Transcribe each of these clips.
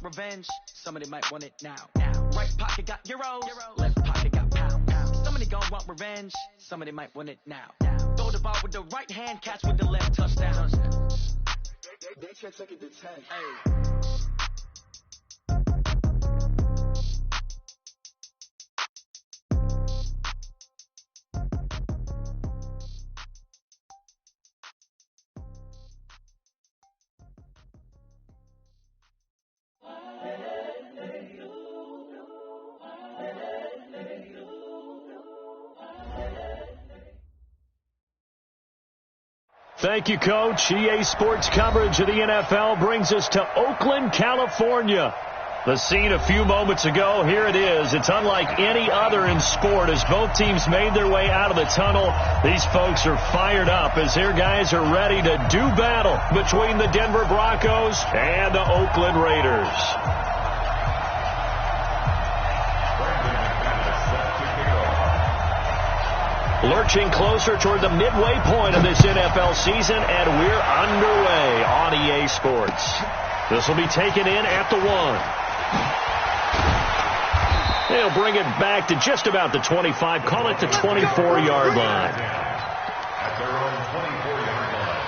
revenge. Somebody might want it now. Right pocket got euros, left pocket got pound. Somebody gon' want revenge. Somebody might want it now. Throw the ball with the right hand, catch with the left, touchdown. They can't take it to 10. Hey. Thank you, Coach. EA Sports coverage of the NFL brings us to Oakland, California. The scene a few moments ago, here it is. It's unlike any other in sport as both teams made their way out of the tunnel. These folks are fired up as their guys are ready to do battle between the Denver Broncos and the Oakland Raiders. Lurching closer toward the midway point of this NFL season, and we're underway on EA Sports. This will be taken in at the 1. They'll bring it back to just about the 25, call it the 24-yard line. At their own 24-yard line.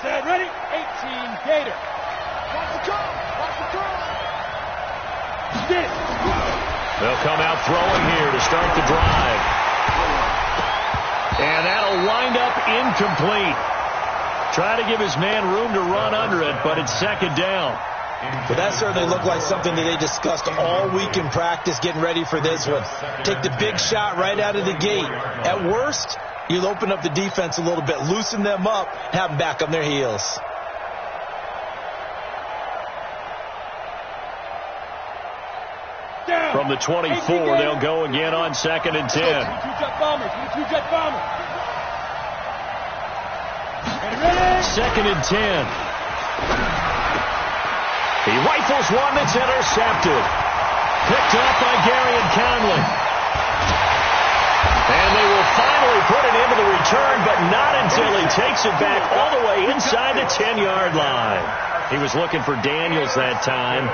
Set, ready, 18, Gator. Watch the call, watch the call. Stick. They'll come out throwing here to start the drive. And that'll wind up incomplete. Try to give his man room to run under it, but it's second down. But that certainly looked like something that they discussed all week in practice getting ready for this one. Take the big shot right out of the gate. At worst, you'll open up the defense a little bit, loosen them up, have them back on their heels. From the 24, they'll go again on 2nd and 10. Two-jet bombers, two-jet bombers. Second and 10. He rifles one that's intercepted. Picked up by Gary and Conley. And they will finally put it into the return, but not until he takes it back all the way inside the 10-yard line. He was looking for Daniels that time.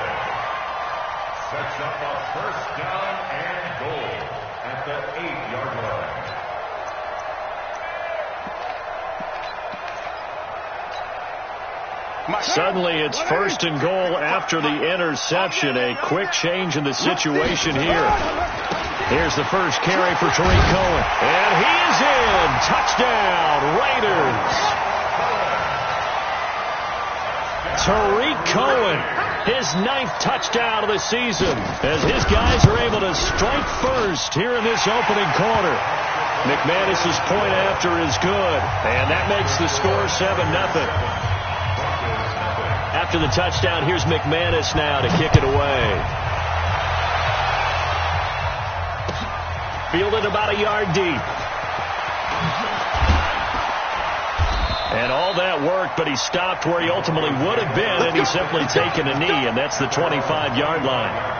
Sets up a first down and goal at the 8-yard line. Suddenly it's first and goal after the interception. A quick change in the situation here. Here's the first carry for Tariq Cohen. And he is in. Touchdown, Raiders. Tariq Cohen, his 9th touchdown of the season, as his guys are able to strike first here in this opening quarter. McManus's point after is good, and that makes the score 7-0. After the touchdown, here's McManus now to kick it away. Fielded about a yard deep. And all that worked, but he stopped where he ultimately would have been, and he's simply taken a knee, and that's the 25-yard line.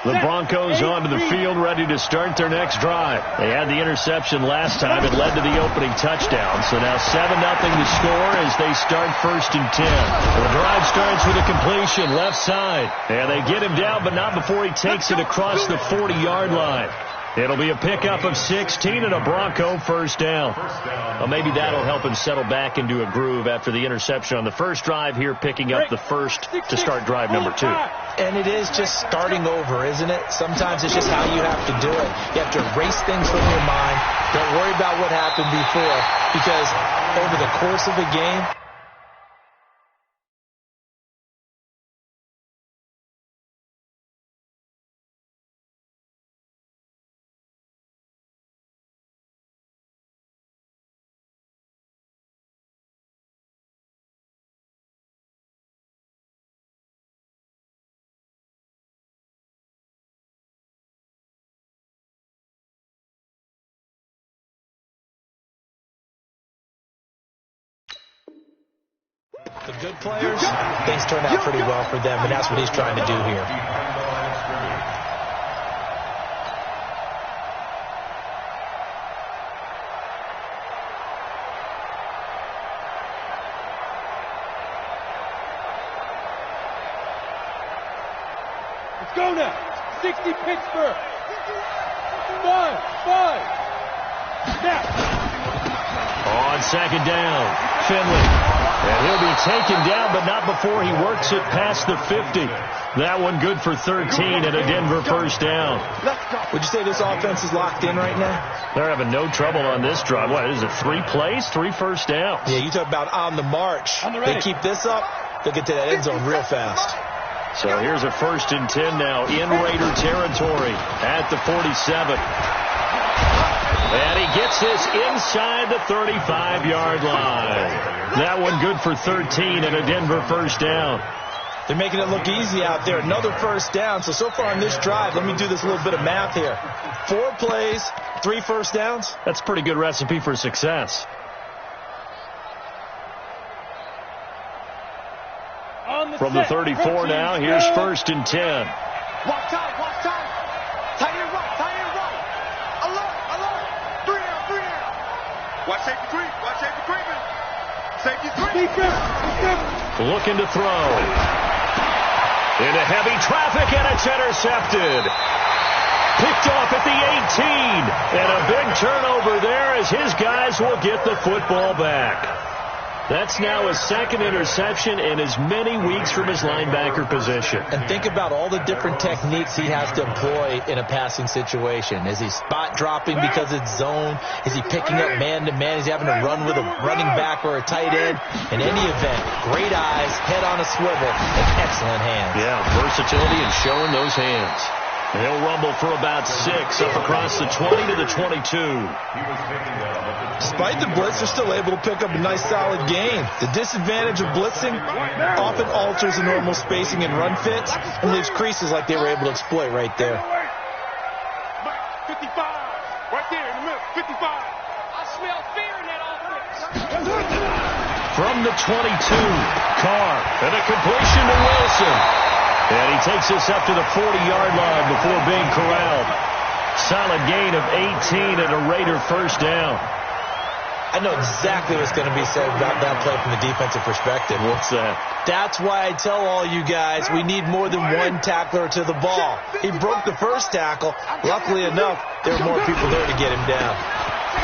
The Broncos onto the field, ready to start their next drive. They had the interception last time. It led to the opening touchdown. So now 7-0 the score as they start 1st and 10. The drive starts with a completion left side. And they get him down, but not before he takes it across the 40-yard line. It'll be a pickup of 16 and a Bronco first down. Well, maybe that'll help him settle back into a groove after the interception on the first drive here, picking up the first to start drive number 2. And it is just starting over, isn't it? Sometimes it's just how you have to do it. You have to erase things from your mind. Don't worry about what happened before, because over the course of the game, The good players, things turn out pretty well for them, and that's what he's trying to do here. Let's go now. 60 Pittsburgh. 5. Snap. On second down, Finley. And he'll be taken down, but not before he works it past the 50. That one good for 13 and a Denver first down. Would you say this offense is locked in right now? They're having no trouble on this drive. What is it, 3 plays, 3 first downs? Yeah, you talk about on the march. They keep this up, they'll get to that end zone real fast. So here's a 1st and 10 now in Raider territory at the 47. And he gets this inside the 35-yard line. That one good for 13 and a Denver first down. They're making it look easy out there. Another first down. So far on this drive, let me do this little bit of math here. 4 plays, 3 first downs. That's a pretty good recipe for success. From the 34 now, here's 1st and 10. Walk tight. Tight end right. Alert. 3 down. Watch safety creeping. Safety creeping. Looking to throw. Into heavy traffic, and it's intercepted. Picked off at the 18. And a big turnover there as his guys will get the football back. That's now his 2nd interception in as many weeks from his linebacker position. And think about all the different techniques he has to employ in a passing situation. Is he spot dropping because it's zone? Is he picking up man-to-man? Is he having to run with a running back or a tight end? In any event, great eyes, head on a swivel, and excellent hands. Yeah, versatility and showing those hands. They'll rumble for about 6 up across the 20 to the 22. Despite the blitz, they're still able to pick up a nice solid gain. The disadvantage of blitzing often alters the normal spacing and run fits and leaves creases like they were able to exploit right there. 55. Right there in the middle. 55. I smell fear in that offense. From the 22, Carr, and a completion to Wilson. And he takes this up to the 40-yard line before being corralled. Solid gain of 18 and a Raider first down. I know exactly what's going to be said about that play from the defensive perspective. What's that? That's why I tell all you guys we need more than one tackler to the ball. He broke the first tackle. Luckily enough, there were more people there to get him down.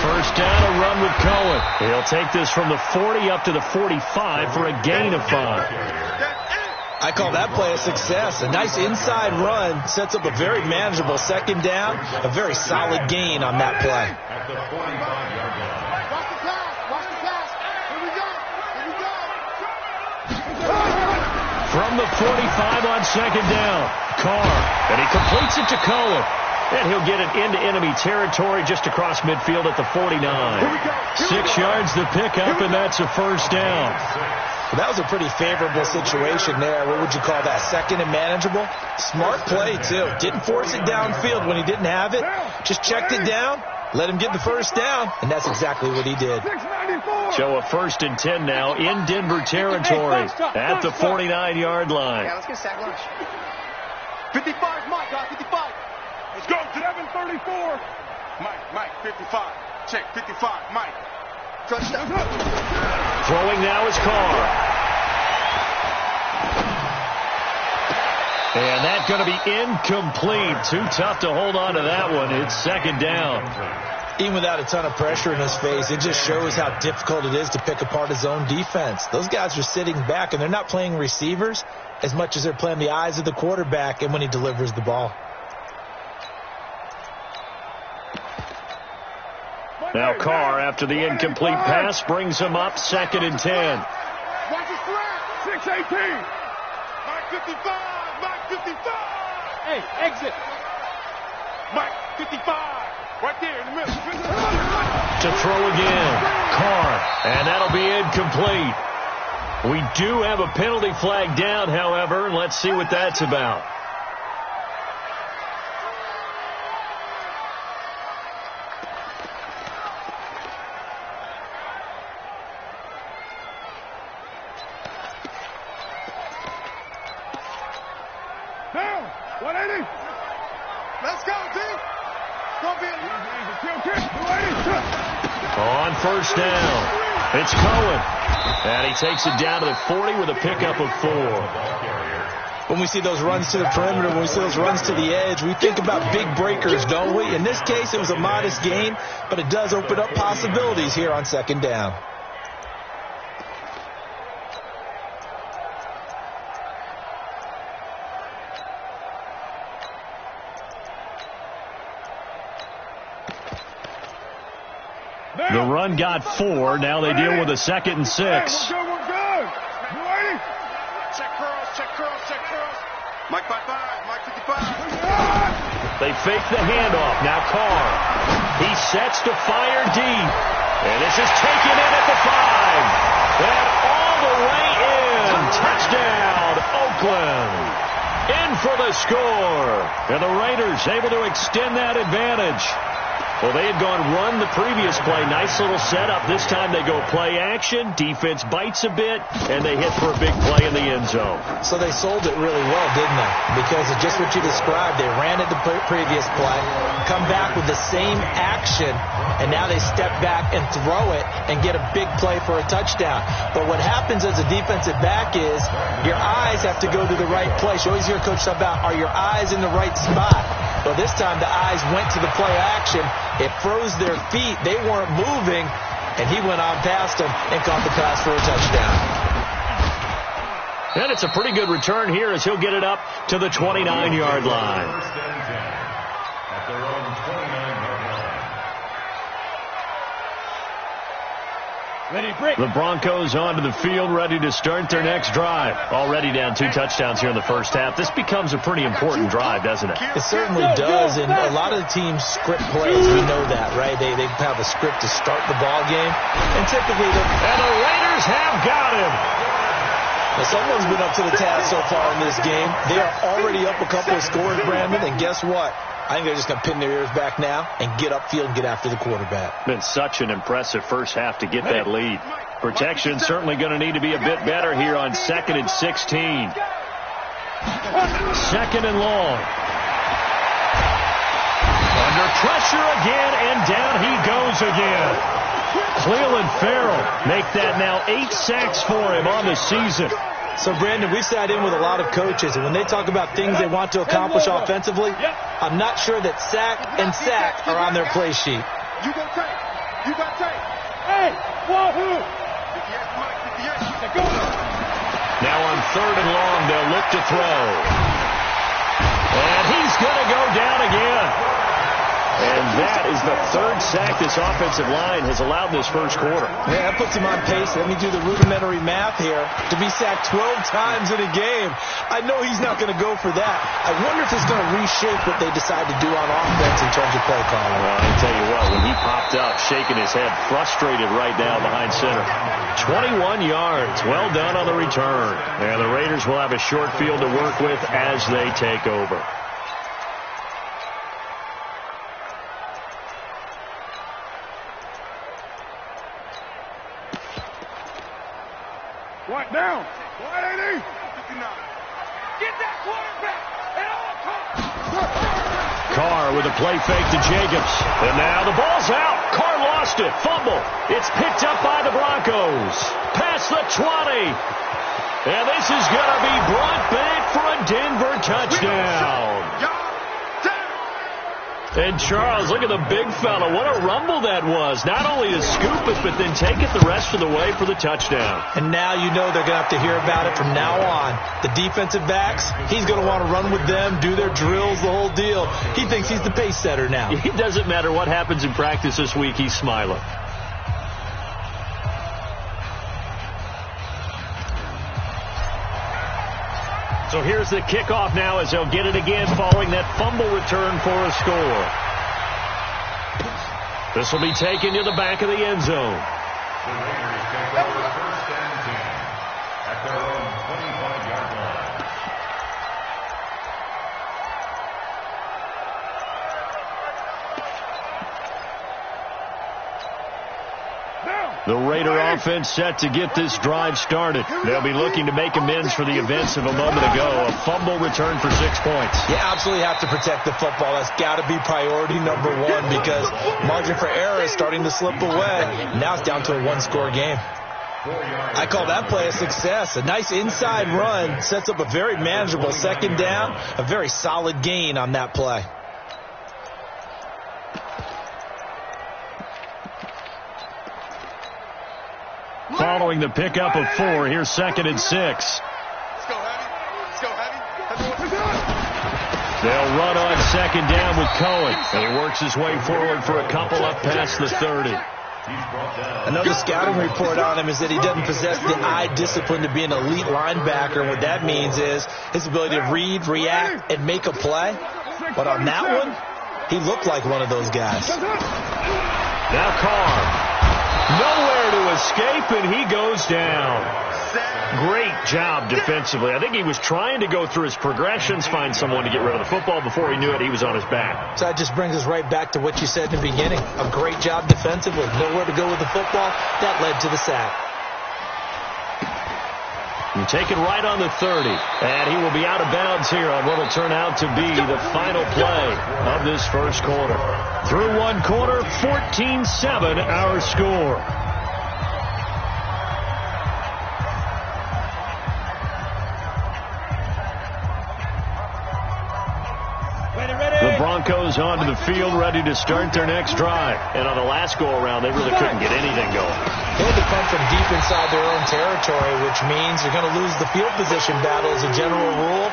First down, a run with Cohen. He'll take this from the 40 up to the 45 for a gain of 5. I call that play a success. A nice inside run sets up a very manageable 2nd down. A very solid gain on that play. From the 45 on 2nd down, Carr, and he completes it to Cohen. And he'll get it into enemy territory just across midfield at the 49. 6 yards the pickup, and that's a first down. Well, that was a pretty favorable situation there. What would you call that? 2nd and manageable? Smart play, too. Didn't force it downfield when he didn't have it. Just checked it down, let him get the first down, and that's exactly what he did. So a 1st and 10 now in Denver territory at the 49-yard line. Yeah, let's get sack lunch. 55, Mike, 55. Let's go, 734. Mike, 55. Check, 55, Mike. Touchdown. Throwing now is Carr. And that's going to be incomplete. Too tough to hold on to that one. It's 2nd down. Even without a ton of pressure in his face, it just shows how difficult it is to pick apart his own defense. Those guys are sitting back, and they're not playing receivers as much as they're playing the eyes of the quarterback and when he delivers the ball. Now Carr, after the incomplete pass, brings him up 2nd and 10. Watch his threat. 618. Mike 55. Mike 55. Hey, exit. Mike 55. Right there in the middle. To throw again. Carr. And that'll be incomplete. We do have a penalty flag down, however, and let's see what that's about. Down. 180. Let's go, D. Gonna be a kill kick. 280. On first down, it's Cohen. And he takes it down to the 40 with a pickup of 4. When we see those runs to the perimeter, when we see those runs to the edge, we think about big breakers, don't we? In this case, it was a modest gain, but it does open up possibilities here on second down. The run got 4. Now they deal with a 2nd and 6. We're good. 280. Check curls. Mike 55, Mike 55. They fake the handoff. Now Carr. He sets to fire deep. And this is taken in at the 5. And all the way in. Touchdown, Oakland. In for the score. And the Raiders able to extend that advantage. Well, they had gone run the previous play. Nice little setup. This time they go play action. Defense bites a bit, and they hit for a big play in the end zone. So they sold it really well, didn't they? Because of just what you described. They ran at the previous play, come back with the same action, and now they step back and throw it and get a big play for a touchdown. But what happens as a defensive back is your eyes have to go to the right place. You always hear Coach talk about, are your eyes in the right spot? Well, this time the eyes went to the play action. It froze their feet. They weren't moving, and he went on past them and caught the pass for a touchdown. And it's a pretty good return here as he'll get it up to the 29-yard line. First and 10 at their own 29-yard line. The Broncos onto the field, ready to start their next drive. Already down 2 touchdowns here in the first half. This becomes a pretty important drive, doesn't it? It certainly does, and a lot of the teams script plays. We know that, right? They have a script to start the ball game, and typically and the Raiders have got him. Now, someone's been up to the task so far in this game. They are already up a couple of scores, Brandon, and guess what? I think they're just going to pin their ears back now and get upfield and get after the quarterback. Been such an impressive first half to get that lead. Protection certainly going to need to be a bit better here on 2nd and 16. 2nd and long. Under pressure again, and down he goes again. Cleveland Farrell make that now 8 sacks for him on the season. So, Brandon, we've sat in with a lot of coaches, and when they talk about things they want to accomplish offensively, I'm not sure that sack and sack are on their play sheet. You gonna take. Hey, wahoo! 58. Now on 3rd and long, they'll look to throw. And he's going to go down again. And that is the 3rd sack this offensive line has allowed this first quarter. Yeah, that puts him on pace. Let me do the rudimentary math here. To be sacked 12 times in a game, I know he's not going to go for that. I wonder if it's going to reshape what they decide to do on offense in terms of play calling. Well, I tell you what, when he popped up, shaking his head, frustrated right now behind center. 21 yards. Well done on the return. And the Raiders will have a short field to work with as they take over. What down? 180. 59. Get that quarterback at all costs. Carr with a play fake to Jacobs. And now the ball's out. Carr lost it. Fumble. It's picked up by the Broncos. Past the 20. And this is going to be brought back for a Denver touchdown. And Charles, look at the big fella. What a rumble that was. Not only to scoop it, but then take it the rest of the way for the touchdown. And now you know they're going to have to hear about it from now on. The defensive backs, he's going to want to run with them, do their drills, the whole deal. He thinks he's the pace setter now. It doesn't matter what happens in practice this week, he's smiling. So here's the kickoff now as they'll get it again following that fumble return for a score. This will be taken to the back of the end zone. The Raiders take over 1st and 10 at their own 25-yard line. The Raider offense set to get this drive started. They'll be looking to make amends for the events of a moment ago. A fumble return for 6 points. You absolutely have to protect the football. That's got to be priority number one because margin for error is starting to slip away. Now it's down to a one-score game. I call that play a success. A nice inside run sets up a very manageable second down, a very solid gain on that play. Following the pickup of 4, here's 2nd and 6. Let's go, Heavy. Let's go, Heavy. They'll run on 2nd down with Cohen. And he works his way forward for a couple up past the 30. Another scouting report on him is that he doesn't possess the eye discipline to be an elite linebacker. What that means is his ability to read, react, and make a play. But on that one, he looked like one of those guys. Now Carr. Nowhere to escape, and he goes down. Great job defensively. I think he was trying to go through his progressions, find someone to get rid of the football. Before he knew it, he was on his back. So that just brings us right back to what you said in the beginning. A great job defensively. Nowhere to go with the football. That led to the sack. And taken right on the 30. And he will be out of bounds here on what will turn out to be the final play of this first quarter. Through one quarter, 14-7 our score. The Broncos onto the field, ready to start their next drive. And on the last go-around, they really couldn't get anything going. They had to come from deep inside their own territory, which means they're going to lose the field position battle as a general rule.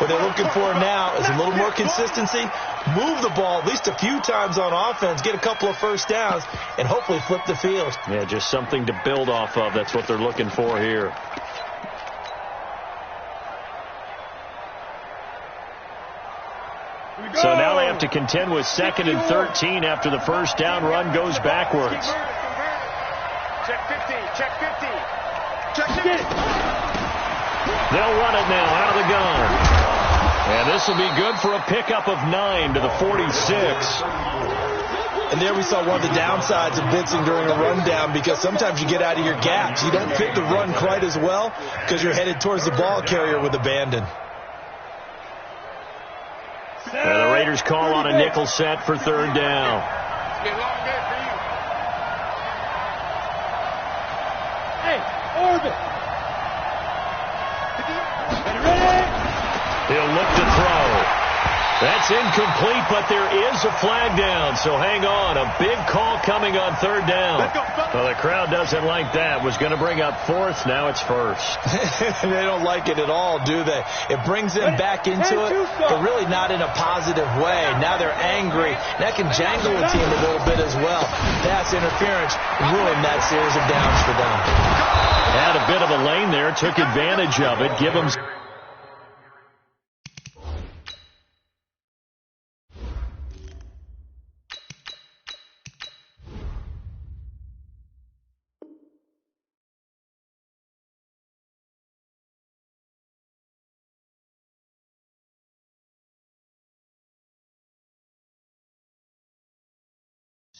What they're looking for now is a little more consistency, move the ball at least a few times on offense, get a couple of first downs, and hopefully flip the field. Yeah, just something to build off of. That's what they're looking for here. So now they have to contend with 2nd and 13 after the first down run goes backwards. Check 50. Check 50. Check 50. They'll run it now out of the gun. And this will be good for a pickup of 9 to the 46. And there we saw one of the downsides of blitzing during a rundown because sometimes you get out of your gaps. You don't fit the run quite as well because you're headed towards the ball carrier with abandon. And the Raiders call on a nickel set for 3rd down. Hey, orbit. He'll look to throw. That's incomplete, but there is a flag down, so hang on. A big call coming on 3rd down. Well, the crowd doesn't like that. Was going to bring up 4th. Now it's 1st. They don't like it at all, do they? It brings them back into it, but really not in a positive way. Now they're angry. That can jangle a team a little bit as well. Pass interference ruined that series of downs for them. Had a bit of a lane there, took advantage of it. Give them...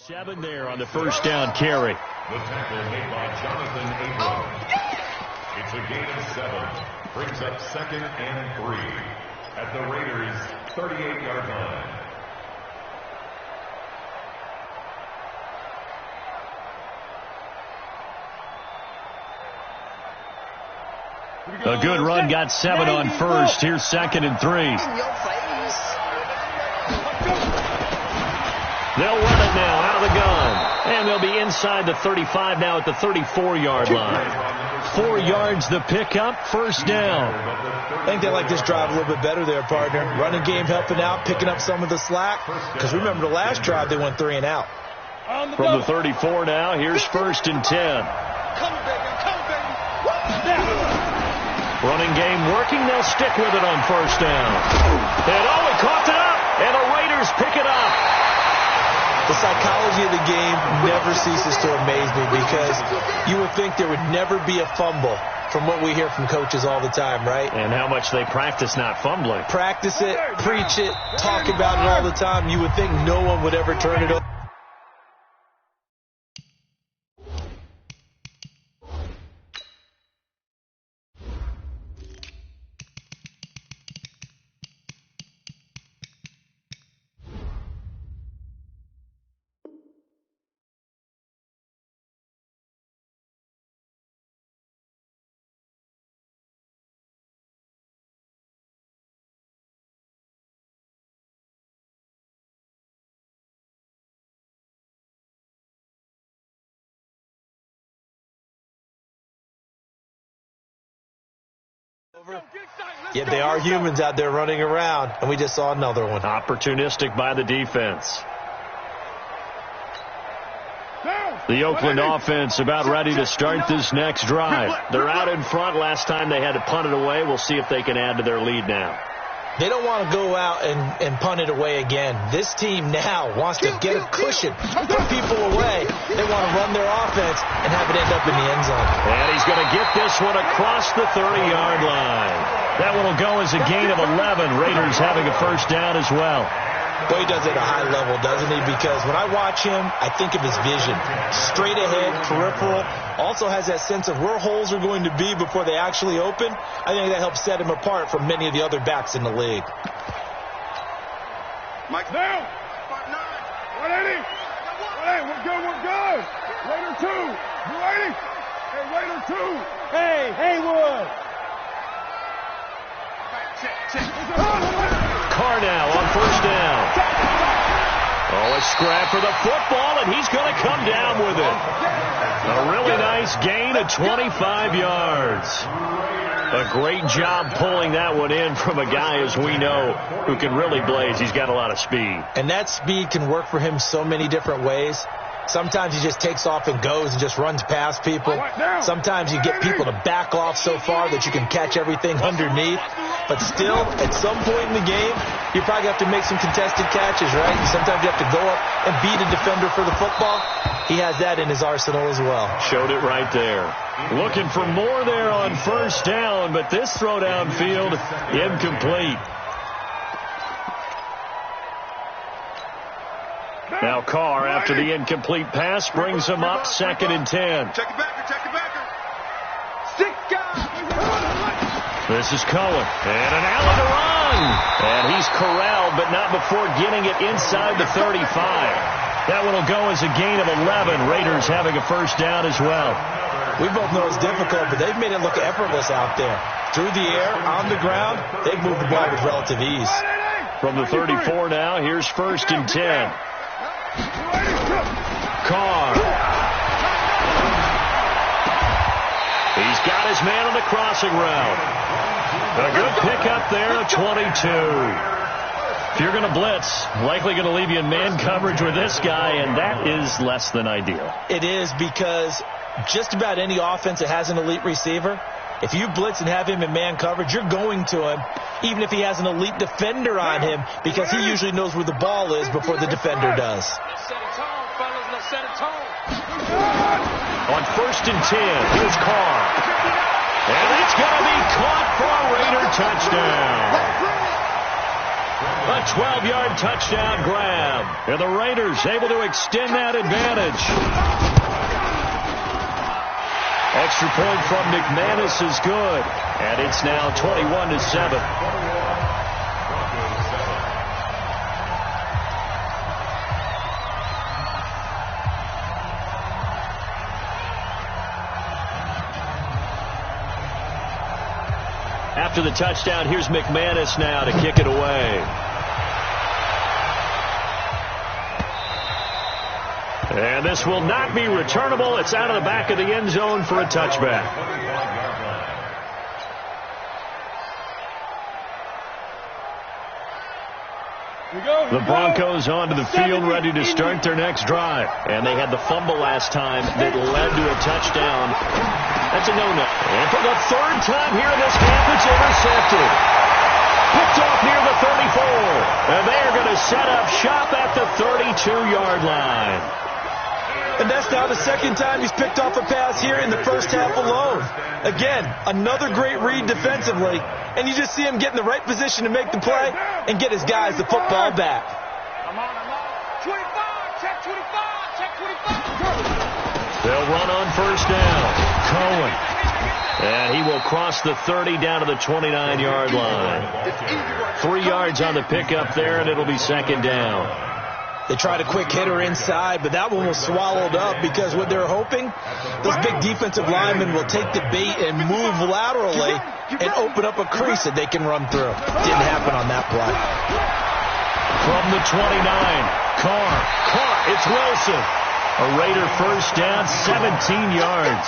Seven there on the first down carry. The tackle made by Jonathan Abram. It's a gain of 7. Brings up 2nd and 3 at the Raiders' 38-yard line. A good run got 7 on first. Here's 2nd and 3. They'll run it now out of the gun. And they'll be inside the 35 now at the 34-yard line. 4 yards the pickup, first down. I think they like this drive a little bit better there, partner. Running game helping out, picking up some of the slack. Because remember the last drive they went 3 and out. From the 34 now, here's 1st and 10. Running game working, they'll stick with it on first down. And he caught it up, and the Raiders pick it up. The psychology of the game never ceases to amaze me because you would think there would never be a fumble from what we hear from coaches all the time, right? And how much they practice not fumbling. Practice it, preach it, talk about it all the time. You would think no one would ever turn it over. Yet they are humans out there running around, and we just saw another one. Opportunistic by the defense. The Oakland offense about ready to start this next drive. They're out in front. Last time they had to punt it away. We'll see if they can add to their lead now. They don't want to go out and punt it away again. This team now wants to get a cushion, put people away. They want to run their offense and have it end up in the end zone. And he's going to get this one across the 30-yard line. That one will go as a gain of 11. Raiders having a first down as well. Boy, he does it at a high level, doesn't he? Because when I watch him, I think of his vision. Straight ahead, peripheral. Also has that sense of where holes are going to be before they actually open. I think that helps set him apart from many of the other backs in the league. Mike down. 180. 180. We're good. We're good. Raider 2. You ready? Hey, Raider 2. Hey, Haywood. Check. Carr now on first down. Oh, a scrap for the football, and he's going to come down with it. A really nice gain of 25 yards. A great job pulling that one in from a guy, as we know, who can really blaze. He's got a lot of speed. And that speed can work for him so many different ways. Sometimes he just takes off and goes and just runs past people. Sometimes you get people to back off so far that you can catch everything underneath. But still, at some point in the game, you probably have to make some contested catches, right? And sometimes you have to go up and beat a defender for the football. He has that in his arsenal as well. Showed it right there. Looking for more there on first down, but this throw downfield, incomplete. Now Carr, after the incomplete pass, brings him up 2nd and 10. Check it back. This is Cohen, and an alley to run. And he's corralled, but not before getting it inside the 35. That one will go as a gain of 11. Raiders having a first down as well. We both know it's difficult, but they've made it look effortless out there. Through the air, on the ground, they've moved the ball with relative ease. From the 34 now, here's 1st and 10. Carr. He's got his man on the crossing route. A good pickup there at 22. If you're going to blitz, likely going to leave you in man coverage with this guy, and that is less than ideal. It is, because just about any offense that has an elite receiver, if you blitz and have him in man coverage, you're going to him, even if he has an elite defender on him, because he usually knows where the ball is before the defender does. On 1st and 10, here's Carr. And it's going to be caught for a Raider touchdown. A 12-yard touchdown grab. And the Raiders able to extend that advantage. Extra point from McManus is good. And it's now 21-7. After the touchdown, here's McManus now to kick it away. And this will not be returnable. It's out of the back of the end zone for a touchback. The Broncos onto the field ready to start their next drive. And they had the fumble last time that led to a touchdown. That's a no-no. And for the 3rd time here in this half, it's intercepted. Picked off near the 34. And they are going to set up shop at the 32-yard line. And that's now the 2nd time he's picked off a pass here in the first half alone. Again, another great read defensively. And you just see him get in the right position to make the play and get his guys the football back. I'm on. 25, check 25, check 25. They'll run on first down. Cohen. And he will cross the 30 down to the 29-yard line. 3 yards on the pickup there, and it'll be 2nd down. They tried a quick hitter inside, but that one was swallowed up because what they're hoping, those big defensive linemen will take the bait and move laterally and open up a crease that they can run through. Didn't happen on that play. From the 29, Carr. It's Wilson. A Raider first down, 17 yards.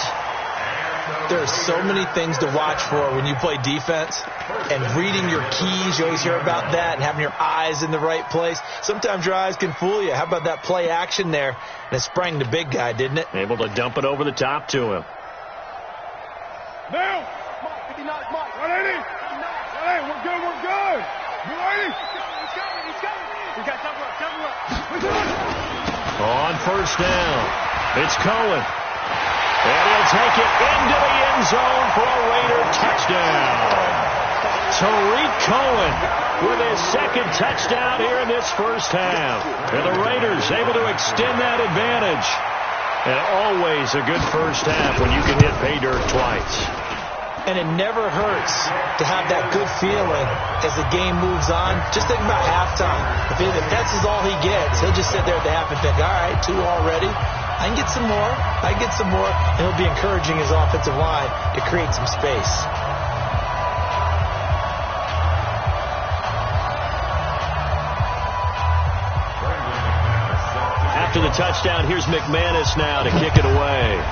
There are so many things to watch for when you play defense, and reading your keys, you always hear about that, and having your eyes in the right place. Sometimes your eyes can fool you. How about that play action there? And it sprang the big guy, didn't it? Able to dump it over the top to him. Now! 180! 180! We're good, we're good! 180! He's coming! We got double up! On first down, it's Cohen. And he'll take it into the end zone for a Raider touchdown. Tariq Cohen with his second touchdown here in this first half. And the Raiders able to extend that advantage. And always a good first half when you can hit pay dirt twice. And it never hurts to have that good feeling as the game moves on. Just think about halftime. If that's all he gets, he'll just sit there at the half and think, all right, 2 already. I can get some more. I can get some more. And he'll be encouraging his offensive line to create some space. After the touchdown, here's McManus now to kick it away.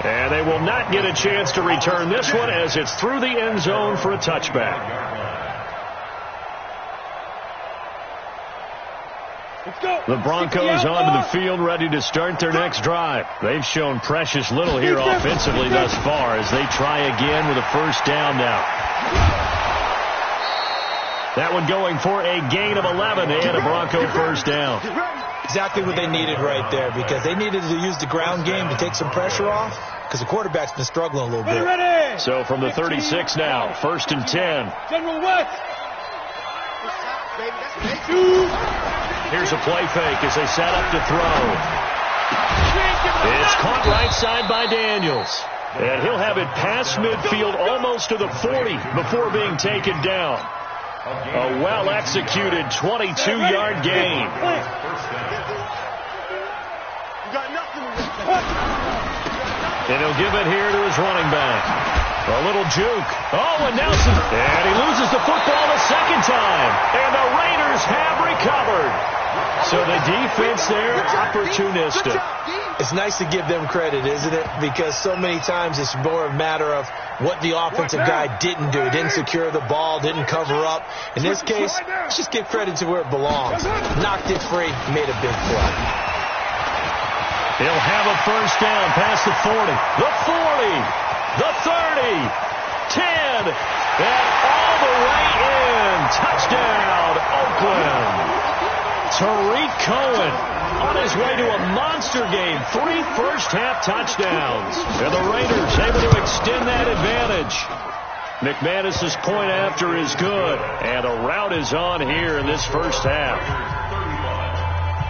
And they will not get a chance to return this one as it's through the end zone for a touchback. The Broncos onto the field ready to start their next drive. They've shown precious little here offensively thus far as they try again with a first down now. That one going for a gain of 11 and a Bronco first down. Exactly what they needed right there, because they needed to use the ground game to take some pressure off, because the quarterback's been struggling a little bit. So from the 36 now, first and 10. General West. Here's a play fake as they set up to throw. It's caught right side by Daniels. And he'll have it past midfield almost to the 40 before being taken down. A well-executed 22-yard gain. And he'll give it here to his running back. A little juke. Oh, and Nelson. And he loses the football the second time. And the Raiders have recovered. So the defense there, opportunistic. It's nice to give them credit, isn't it? Because so many times it's more a matter of what the offensive guy didn't do. Didn't secure the ball, didn't cover up. In this case, let's just give credit to where it belongs. Knocked it free, made a big play. He'll have a first down past the 40, the 40, the 30, 10, and all the way in. Touchdown, Oakland. Tariq Cohen on his way to a monster game. 3 first-half touchdowns. And the Raiders able to extend that advantage. McManus's point after is good. And a rout is on here in this first half.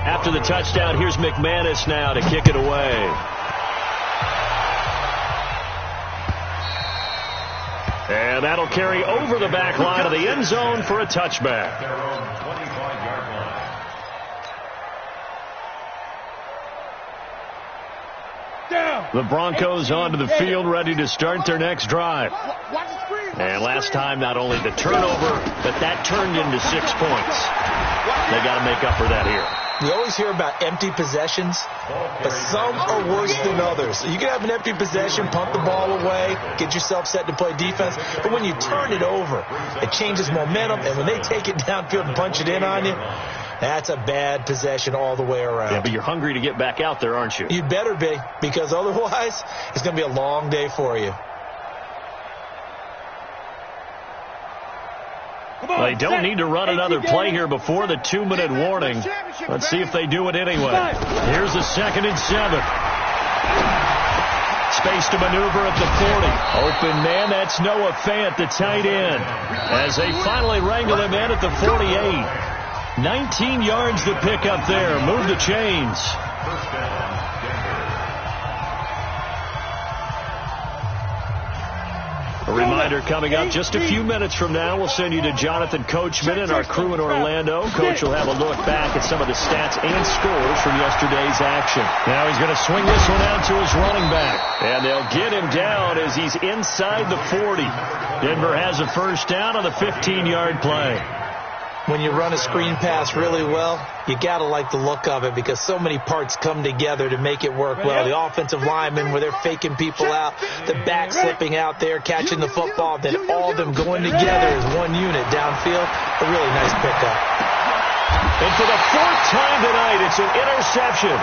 After the touchdown, here's McManus now to kick it away. And that'll carry over the back line of the end zone for a touchback. The Broncos onto the field ready to start their next drive. And last time, not only the turnover, but that turned into 6 points. They got to make up for that here. We always hear about empty possessions, but some are worse than others. You can have an empty possession, punt the ball away, get yourself set to play defense, but when you turn it over, it changes momentum, and when they take it downfield and punch it in on you, that's a bad possession all the way around. Yeah, but you're hungry to get back out there, aren't you? You better be, because otherwise, it's going to be a long day for you. They don't need to run another play here before the 2-minute warning. Let's see if they do it anyway. Here's a 2nd and 7. Space to maneuver at the 40. Open man, that's Noah Fant, the tight end. As they finally wrangle him in at the 48. 19 yards to pick up there. Move the chains. A reminder coming up just a few minutes from now. We'll send you to Jonathan Coachman and our crew in Orlando. Coach will have a look back at some of the stats and scores from yesterday's action. Now he's going to swing this one out to his running back. And they'll get him down as he's inside the 40. Denver has a first down on the 15-yard play. when you run a screen pass really well, you got to like the look of it because so many parts come together to make it work well. The offensive linemen where they're faking people out, the back slipping out there, catching the football, then all of them going together as one unit downfield. A really nice pickup. And for the fourth time tonight, it's an interception.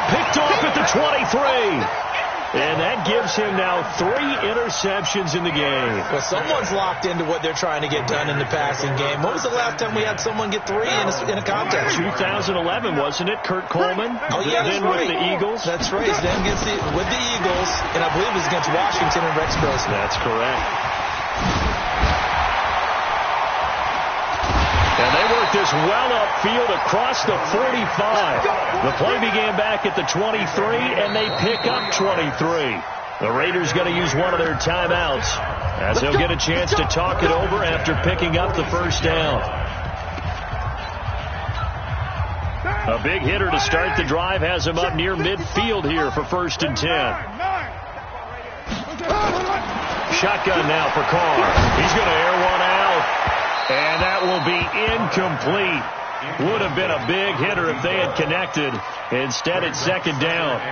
Picked off at the 23. And that gives him now 3 interceptions in the game. Well, someone's locked into what they're trying to get done in the passing game. When was the last time we had someone get 3 in a contest? 2011, wasn't it? Kurt Coleman? Oh, yeah, then right. With the Eagles? That's right. Then with the Eagles, and I believe it was against Washington and Rex Grossman. That's correct. And they work this well upfield across the 45. The play began back at the 23, and they pick up 23. The Raiders going to use one of their timeouts as they'll get a chance to talk it over after picking up the first down. A big hitter to start the drive has him up near midfield here for 1st and 10. Shotgun now for Carr. He's going to air one out. And that will be incomplete. Would have been a big hitter if they had connected. Instead, it's 2nd down.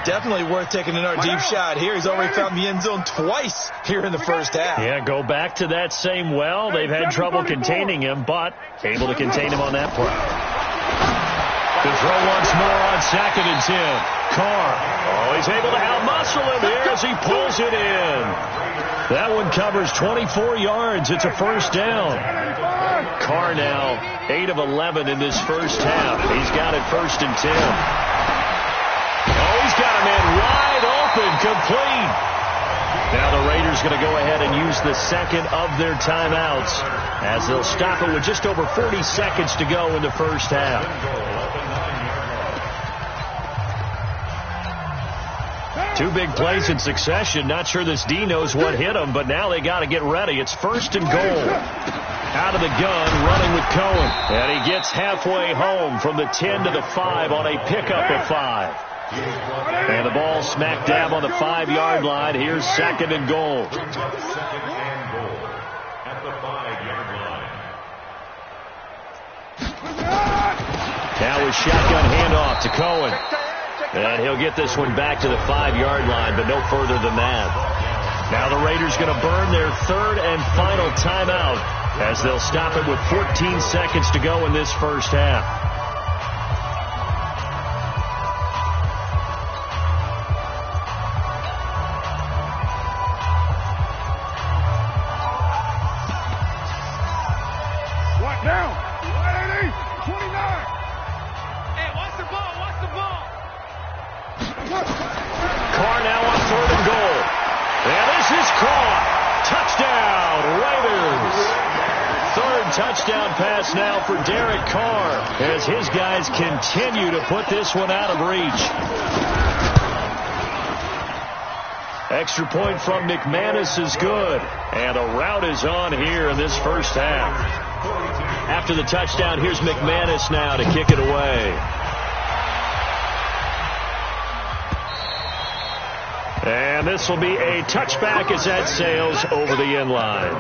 Definitely worth taking another deep shot here. He's already found the end zone twice here in the first half. Yeah, go back to that same well. They've had trouble containing him, but able to contain him on that play. To throw once more on 2nd and 10. Carr. Oh, he's able to outmuscle him here as he pulls it in. That one covers 24 yards. It's a first down. Carr now 8 of 11 in this first half. He's got it 1st and 10. Oh, he's got a man wide open, complete. Now the Raiders going to go ahead and use the second of their timeouts as they'll stop it with just over 40 seconds to go in the first half. Two big plays in succession. Not sure this D knows what hit him, but now they got to get ready. It's 1st and goal. Out of the gun, running with Cohen. And he gets halfway home from the 10 to the 5 on a pickup of 5. And the ball smack dab on the 5-yard line. Here's 2nd and goal. At the 5-yard line. Now with shotgun handoff to Cohen. And he'll get this one back to the 5-yard line, but no further than that. Now the Raiders going to burn their 3rd and final timeout as they'll stop it with 14 seconds to go in this first half. What now? 180, 29. Hey, watch the ball, watch the ball. Carr now on 3rd and goal. And this is caught. Touchdown, Raiders. 3rd touchdown pass now for Derek Carr as his guys continue to put this one out of reach. Extra point from McManus is good. And a rout is on here in this first half. After the touchdown, here's McManus now to kick it away. And this will be a touchback as that sails over the end line.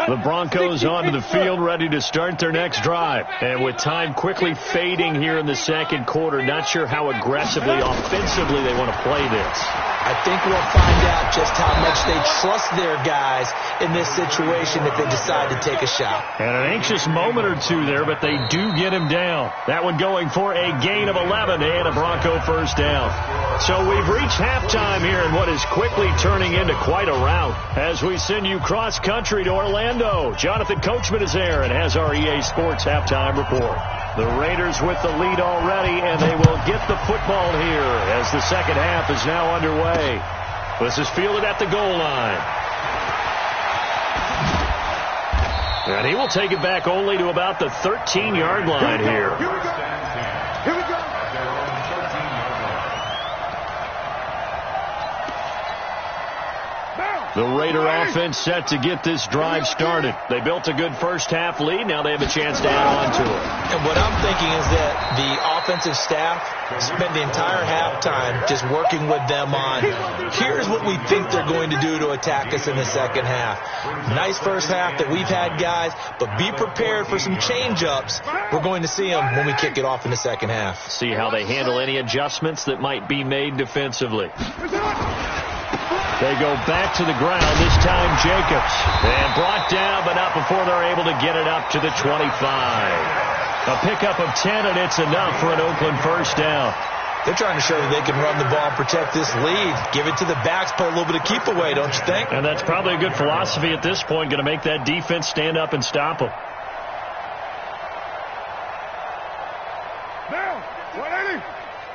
The Broncos onto the field, ready to start their next drive. And with time quickly fading here in the second quarter, not sure how aggressively, offensively they want to play this. I think we'll find out just how much they trust their guys in this situation if they decide to take a shot. And an anxious moment or two there, but they do get him down. That one going for a gain of 11 and a Bronco first down. So we've reached halftime here in what is quickly turning into quite a rout. As we send you cross-country to Orlando, Jonathan Coachman is there and has our EA Sports halftime report. The Raiders with the lead already, and they will get the football here as the second half is now underway. This is fielded at the goal line. And he will take it back only to about the 13-yard line here. Here we go. Here we go. The The Raider offense set to get this drive started. They built a good first-half lead. Now they have a chance to add on to it. And what I'm thinking is that the offensive staff spent the entire halftime just working with them on, here's what we think they're going to do to attack us in the second half. Nice first half that we've had, guys, but be prepared for some change-ups. We're going to see them when we kick it off in the second half. See how they handle any adjustments that might be made defensively. They go back to the ground, this time Jacobs. And brought down, but not before they're able to get it up to the 25. A pickup of 10, and it's enough for an Oakland first down. They're trying to show that they can run the ball and protect this lead. Give it to the backs, put a little bit of keep away, don't you think? And that's probably a good philosophy at this point, going to make that defense stand up and stop them. Now, 180.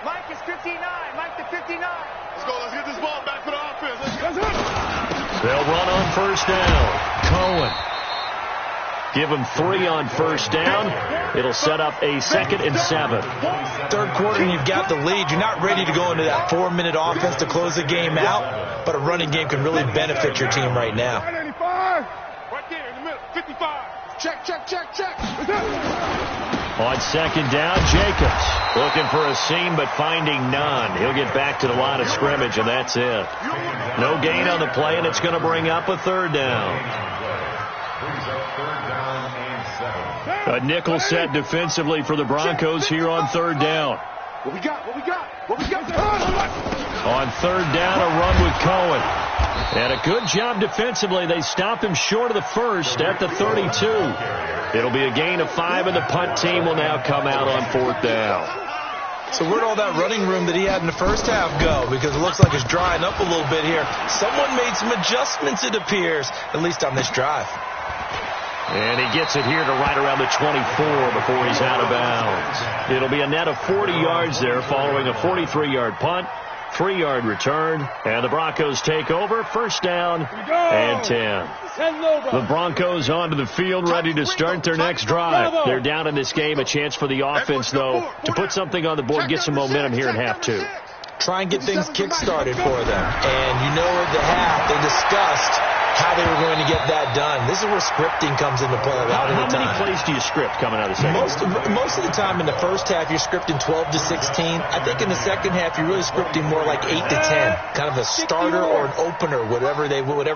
Mike is 59. Mike to 59. Let's go. Let's get this ball back for the offense. Let's go. They'll run on first down. Cohen. Give them 3 on first down. It'll set up a 2nd and 7. Third quarter, and you've got the lead. You're not ready to go into that 4-minute offense to close the game out, but a running game can really benefit your team right now. 185. Right there in the middle. 55. Check. On second down, Jacobs looking for a seam but finding none. He'll get back to the line of scrimmage, and that's it. No gain on the play, and it's going to bring up a third down. A nickel set defensively for the Broncos here on third down. What we got? On third down, a run with Cohen. And a good job defensively. They stopped him short of the first at the 32. It'll be a gain of 5, and the punt team will now come out on fourth down. So where'd all that running room that he had in the first half go? Because it looks like it's drying up a little bit here. Someone made some adjustments, it appears, at least on this drive. And he gets it here to right around the 24 before he's out of bounds. It'll be a net of 40 yards there following a 43-yard punt, 3-yard return, and the Broncos take over. First down and 10. The Broncos onto the field ready to start their next drive. They're down in this game. A chance for the offense, though, to put something on the board, get some momentum here in half 2. Try and get things kick-started for them. And you know at the half they discussed how they were going to get that done. This is where scripting comes into play a lot of the time. How many plays do you script coming out of the second? Most of the time in the first half, you're scripting 12 to 16. I think in the second half, you're really scripting more like 8 to 10. Kind of a starter or an opener, whatever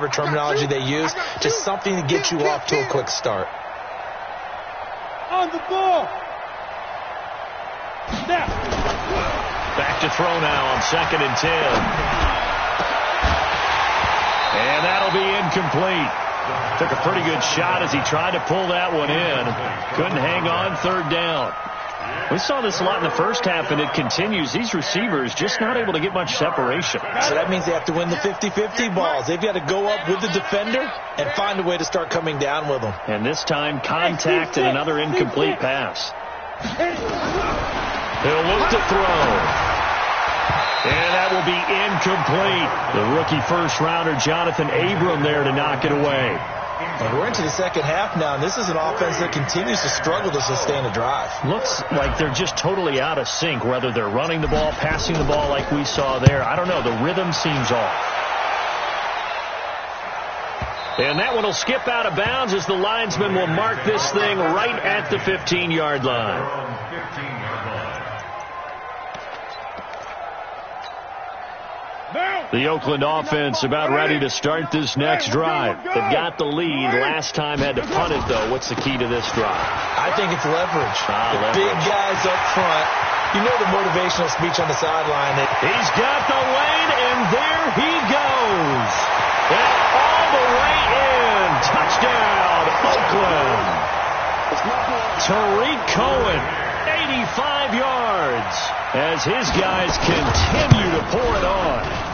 terminology they use. Just something to get you off to a quick start. On the ball. Snap. Back to throw now on 2nd and 10. And that'll be incomplete. Took a pretty good shot as he tried to pull that one in. Couldn't hang on, third down. We saw this a lot in the first half, and it continues. These receivers just not able to get much separation. So that means they have to win the 50-50 balls. They've got to go up with the defender and find a way to start coming down with them. And this time, contact and another incomplete pass. He'll look to throw. And that will be incomplete. The rookie first-rounder, Jonathan Abram, there to knock it away. And we're into the second half now, and this is an offense that continues to struggle to sustain a drive. Looks like they're just totally out of sync, whether they're running the ball, passing the ball like we saw there. I don't know. The rhythm seems off. And that one will skip out of bounds as the linesman will mark this thing right at the 15-yard line. The Oakland offense about ready to start this next drive. They've got the lead. Last time had to punt it, though. What's the key to this drive? I think it's leverage. Leverage. Big guys up front. You know the motivational speech on the sideline. He's got the lane, and there he goes. And all the way in. Touchdown, Oakland. Tariq Cohen, 85 yards, as his guys continue to pour it on.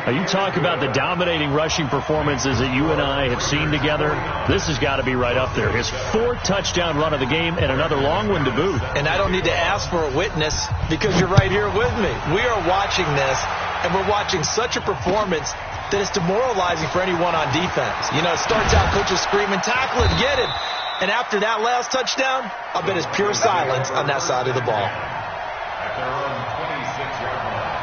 Now, you talk about the dominating rushing performances that you and I have seen together. This has got to be right up there. His 4th touchdown run of the game and another long one to boot. And I don't need to ask for a witness because you're right here with me. We are watching this, and we're watching such a performance that it's demoralizing for anyone on defense. You know, it starts out coaches screaming, tackle it, get it. And after that last touchdown, I'll bet it's pure silence on that side of the ball. At their own 26-yard line.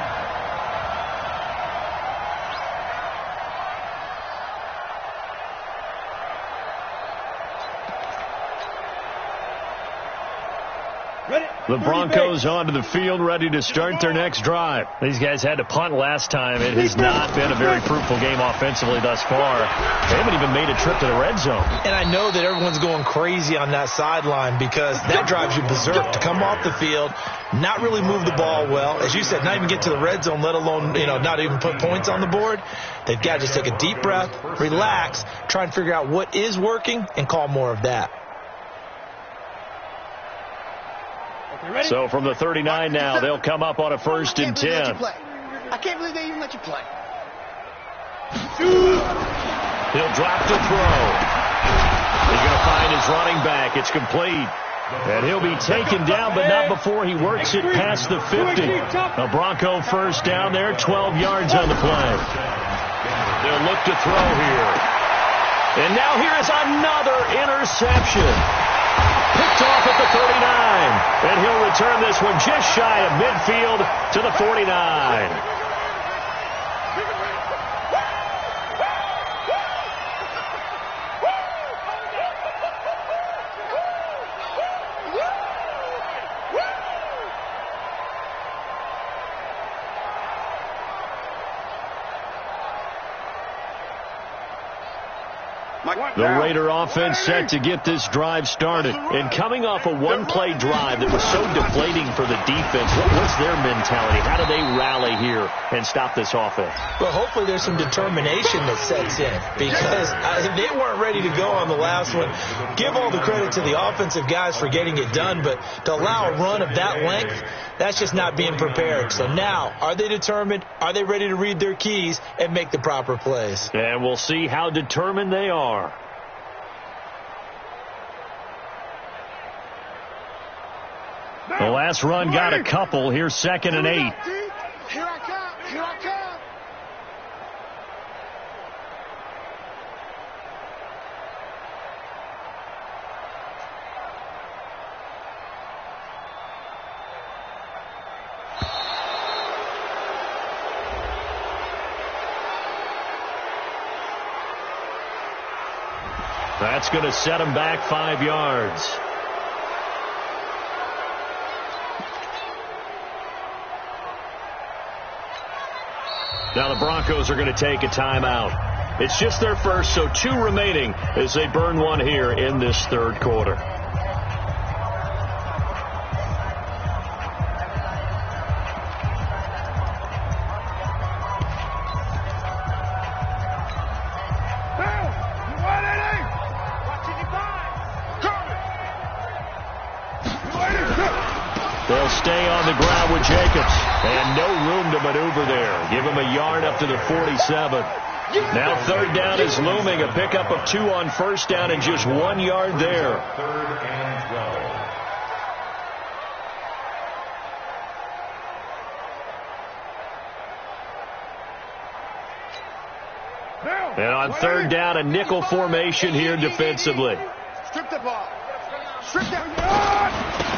The Broncos onto the field, ready to start their next drive. These guys had to punt last time. It has not been a very fruitful game offensively thus far. They haven't even made a trip to the red zone. And I know that everyone's going crazy on that sideline because that drives you berserk to come off the field, not really move the ball well. As you said, not even get to the red zone, let alone, not even put points on the board. They've got to just take a deep breath, relax, try and figure out what is working, and call more of that. So from the 39 now, they'll come up on a 1st and 10. I can't believe they even let you play. He'll drop to throw. He's going to find his running back. It's complete. And he'll be taken down, but not before he works it past the 50. A Bronco first down there, 12 yards on the play. They'll look to throw here. And now here is another interception. Picked off at the 39. And he'll return this one just shy of midfield to the 49. The Raider offense set to get this drive started. And coming off a one-play drive that was so deflating for the defense, what's their mentality? How do they rally here and stop this offense? Well, hopefully there's some determination that sets in because they weren't ready to go on the last one. Give all the credit to the offensive guys for getting it done, but to allow a run of that length, that's just not being prepared. So now, are they determined? Are they ready to read their keys and make the proper plays? And we'll see how determined they are. The last run got a couple. Here's 2nd and 8. Here I come. Here I come. That's going to set him back 5 yards. Now the Broncos are going to take a timeout. It's just their first, so 2 remaining as they burn one here in this 3rd quarter. They'll stay on the ground with Jacobs. And no room to maneuver there. Give him a yard up to the 47. Now 3rd down is looming. A pickup of 2 on 1st down and just 1 yard there. 3rd and 12. And on 3rd down, a nickel formation here defensively. Strip the ball. Strip the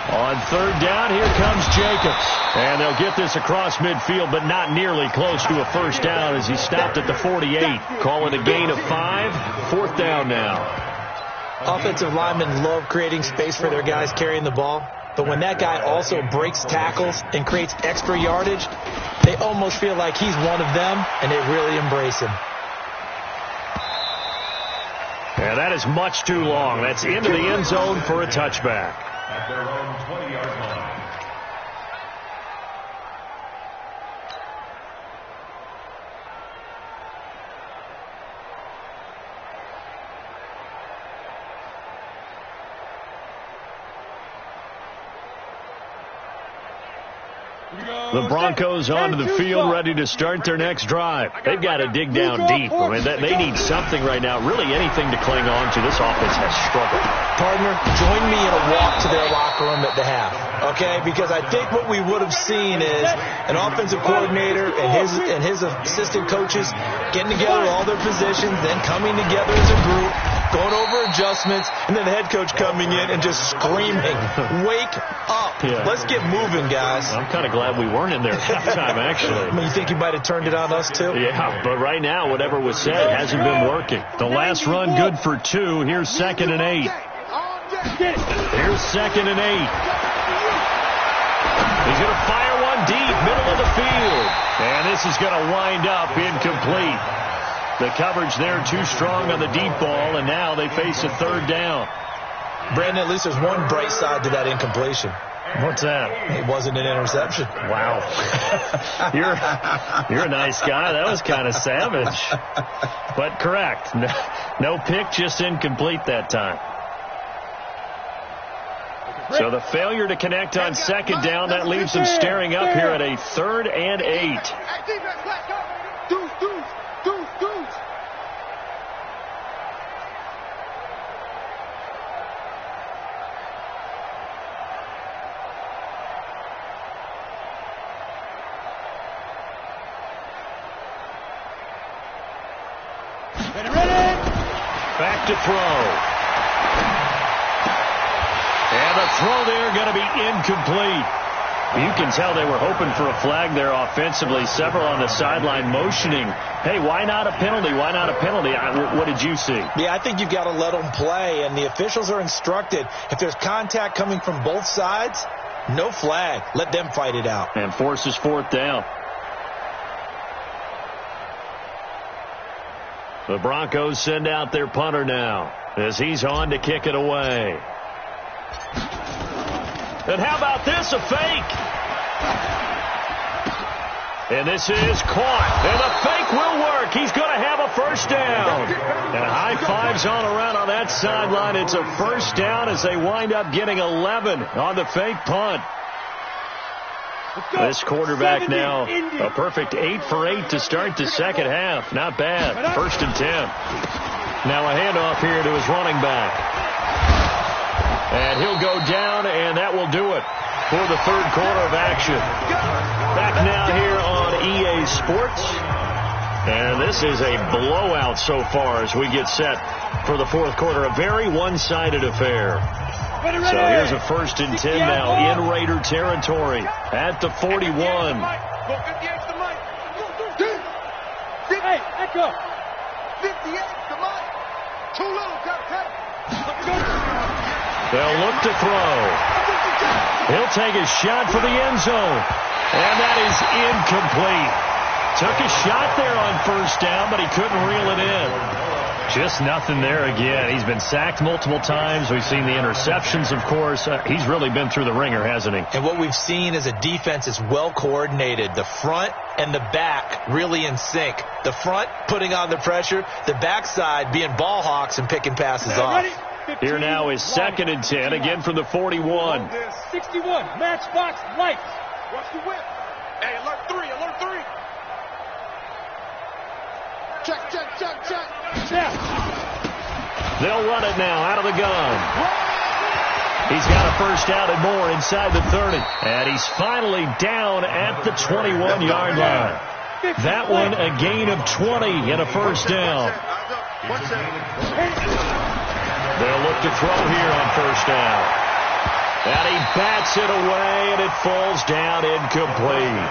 On 3rd down, here comes Jacobs. And they'll get this across midfield, but not nearly close to a 1st down as he stopped at the 48. Call it a gain of 5. 4th down now. Offensive linemen love creating space for their guys carrying the ball. But when that guy also breaks tackles and creates extra yardage, they almost feel like he's one of them, and they really embrace him. And that is much too long. That's into the end zone for a touchback. At their own 20-yard line. The Broncos onto the field, ready to start their next drive. They've got to dig down deep. I mean, they need something right now, really anything to cling on to. This offense has struggled. Partner, join me in a walk to their locker room at the half, okay? Because I think what we would have seen is an offensive coordinator and his assistant coaches getting together all their positions, then coming together as a group, going over adjustments, and then the head coach coming in and just screaming, "Wake up. Yeah. Let's get moving, guys." I'm kind of glad we weren't in there at halftime, actually. I mean, you think you might have turned it on us, too? Yeah, but right now, whatever was said hasn't been working. The last run good for 2. Here's 2nd and 8. Here's 2nd and 8. He's going to fire one deep, middle of the field. And this is going to wind up incomplete. The coverage there too strong on the deep ball, and now they face a third down. Brandon, at least there's one bright side to that incompletion. What's that? It wasn't an interception. Wow. You're a nice guy. That was kind of savage. But correct. No pick, just incomplete that time. So the failure to connect on second down, that leaves them staring up here at a 3rd and 8. Back to throw. And the throw there going to be incomplete. You can tell they were hoping for a flag there offensively. Several on the sideline motioning, hey, why not a penalty? Why not a penalty? What did you see? Yeah, I think you've got to let them play, and the officials are instructed. If there's contact coming from both sides, no flag. Let them fight it out. And forces 4th down. The Broncos send out their punter now as he's on to kick it away. And how about this, a fake? And this is caught. And the fake will work. He's going to have a first down. And high fives all around on that sideline. It's a first down as they wind up getting 11 on the fake punt. This quarterback now a perfect 8 for 8 to start the second half. Not bad. 1st and 10. Now a handoff here to his running back. And he'll go down, and that will do it for the 3rd quarter of action. Back now here on EA Sports. And this is a blowout so far as we get set for the 4th quarter. A very one-sided affair. So here's a 1st and 10 now in Raider territory at the 41. Hey, echo. 58, come on. Too little, They'll look to throw. He'll take a shot for the end zone. And that is incomplete. Took a shot there on 1st down, but he couldn't reel it in. Just nothing there again. He's been sacked multiple times. We've seen the interceptions, of course. He's really been through the ringer, hasn't he? And what we've seen is a defense is well coordinated. The front and the back really in sync. The front putting on the pressure. The backside being ball hawks and picking passes off. Here now is 2nd and 10, again from the 41. 61, matchbox lights. Watch the whip. Hey, alert 3, alert 3. Check. They'll run it now out of the gun. He's got a first down and more inside the 30. And he's finally down at the 21-yard line. That one a gain of 20 and a first down. They'll look to throw here on 1st down. And he bats it away, and it falls down incomplete.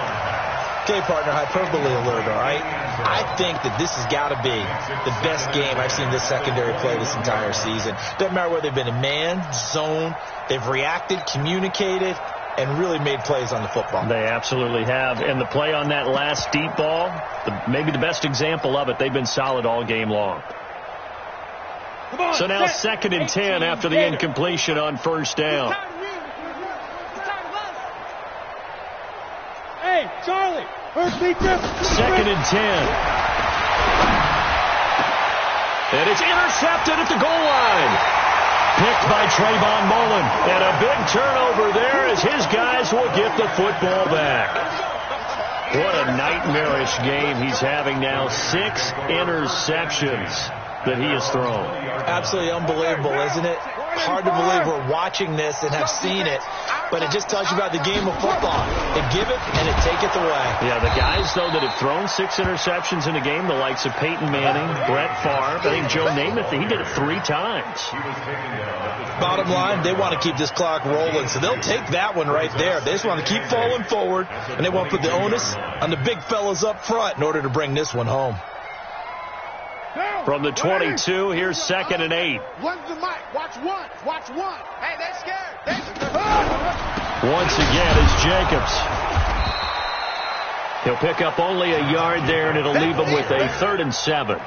Okay, partner, hyperbole alert, all right? I think that this has got to be the best game I've seen this secondary play this entire season. Doesn't matter whether they've been in man, zone, they've reacted, communicated, and really made plays on the football. They absolutely have. And the play on that last deep ball, maybe the best example of it, they've been solid all game long. So now 2nd and 10 after the incompletion on 1st down. Hey, Charlie. 2nd and 10. And it's intercepted at the goal line. Picked by Trayvon Mullen. And a big turnover there as his guys will get the football back. What a nightmarish game he's having now. 6 interceptions that he has thrown. Absolutely unbelievable, isn't it? Hard to believe we're watching this and have seen it, but it just tells you about the game of football. They give it and it taketh away. Yeah, the guys, though, that have thrown 6 interceptions in a game, the likes of Peyton Manning, Brett Favre, I think Joe Namath, he did it 3 times. Bottom line, they want to keep this clock rolling, so they'll take that one right there. They just want to keep falling forward, and they want to put the onus on the big fellas up front in order to bring this one home. From the 22, here's 2nd and 8. One's the mic. Watch one. Watch one. Hey, they're scared. once again is Jacobs. He'll pick up only a yard there, and it'll leave him with a 3rd and 7.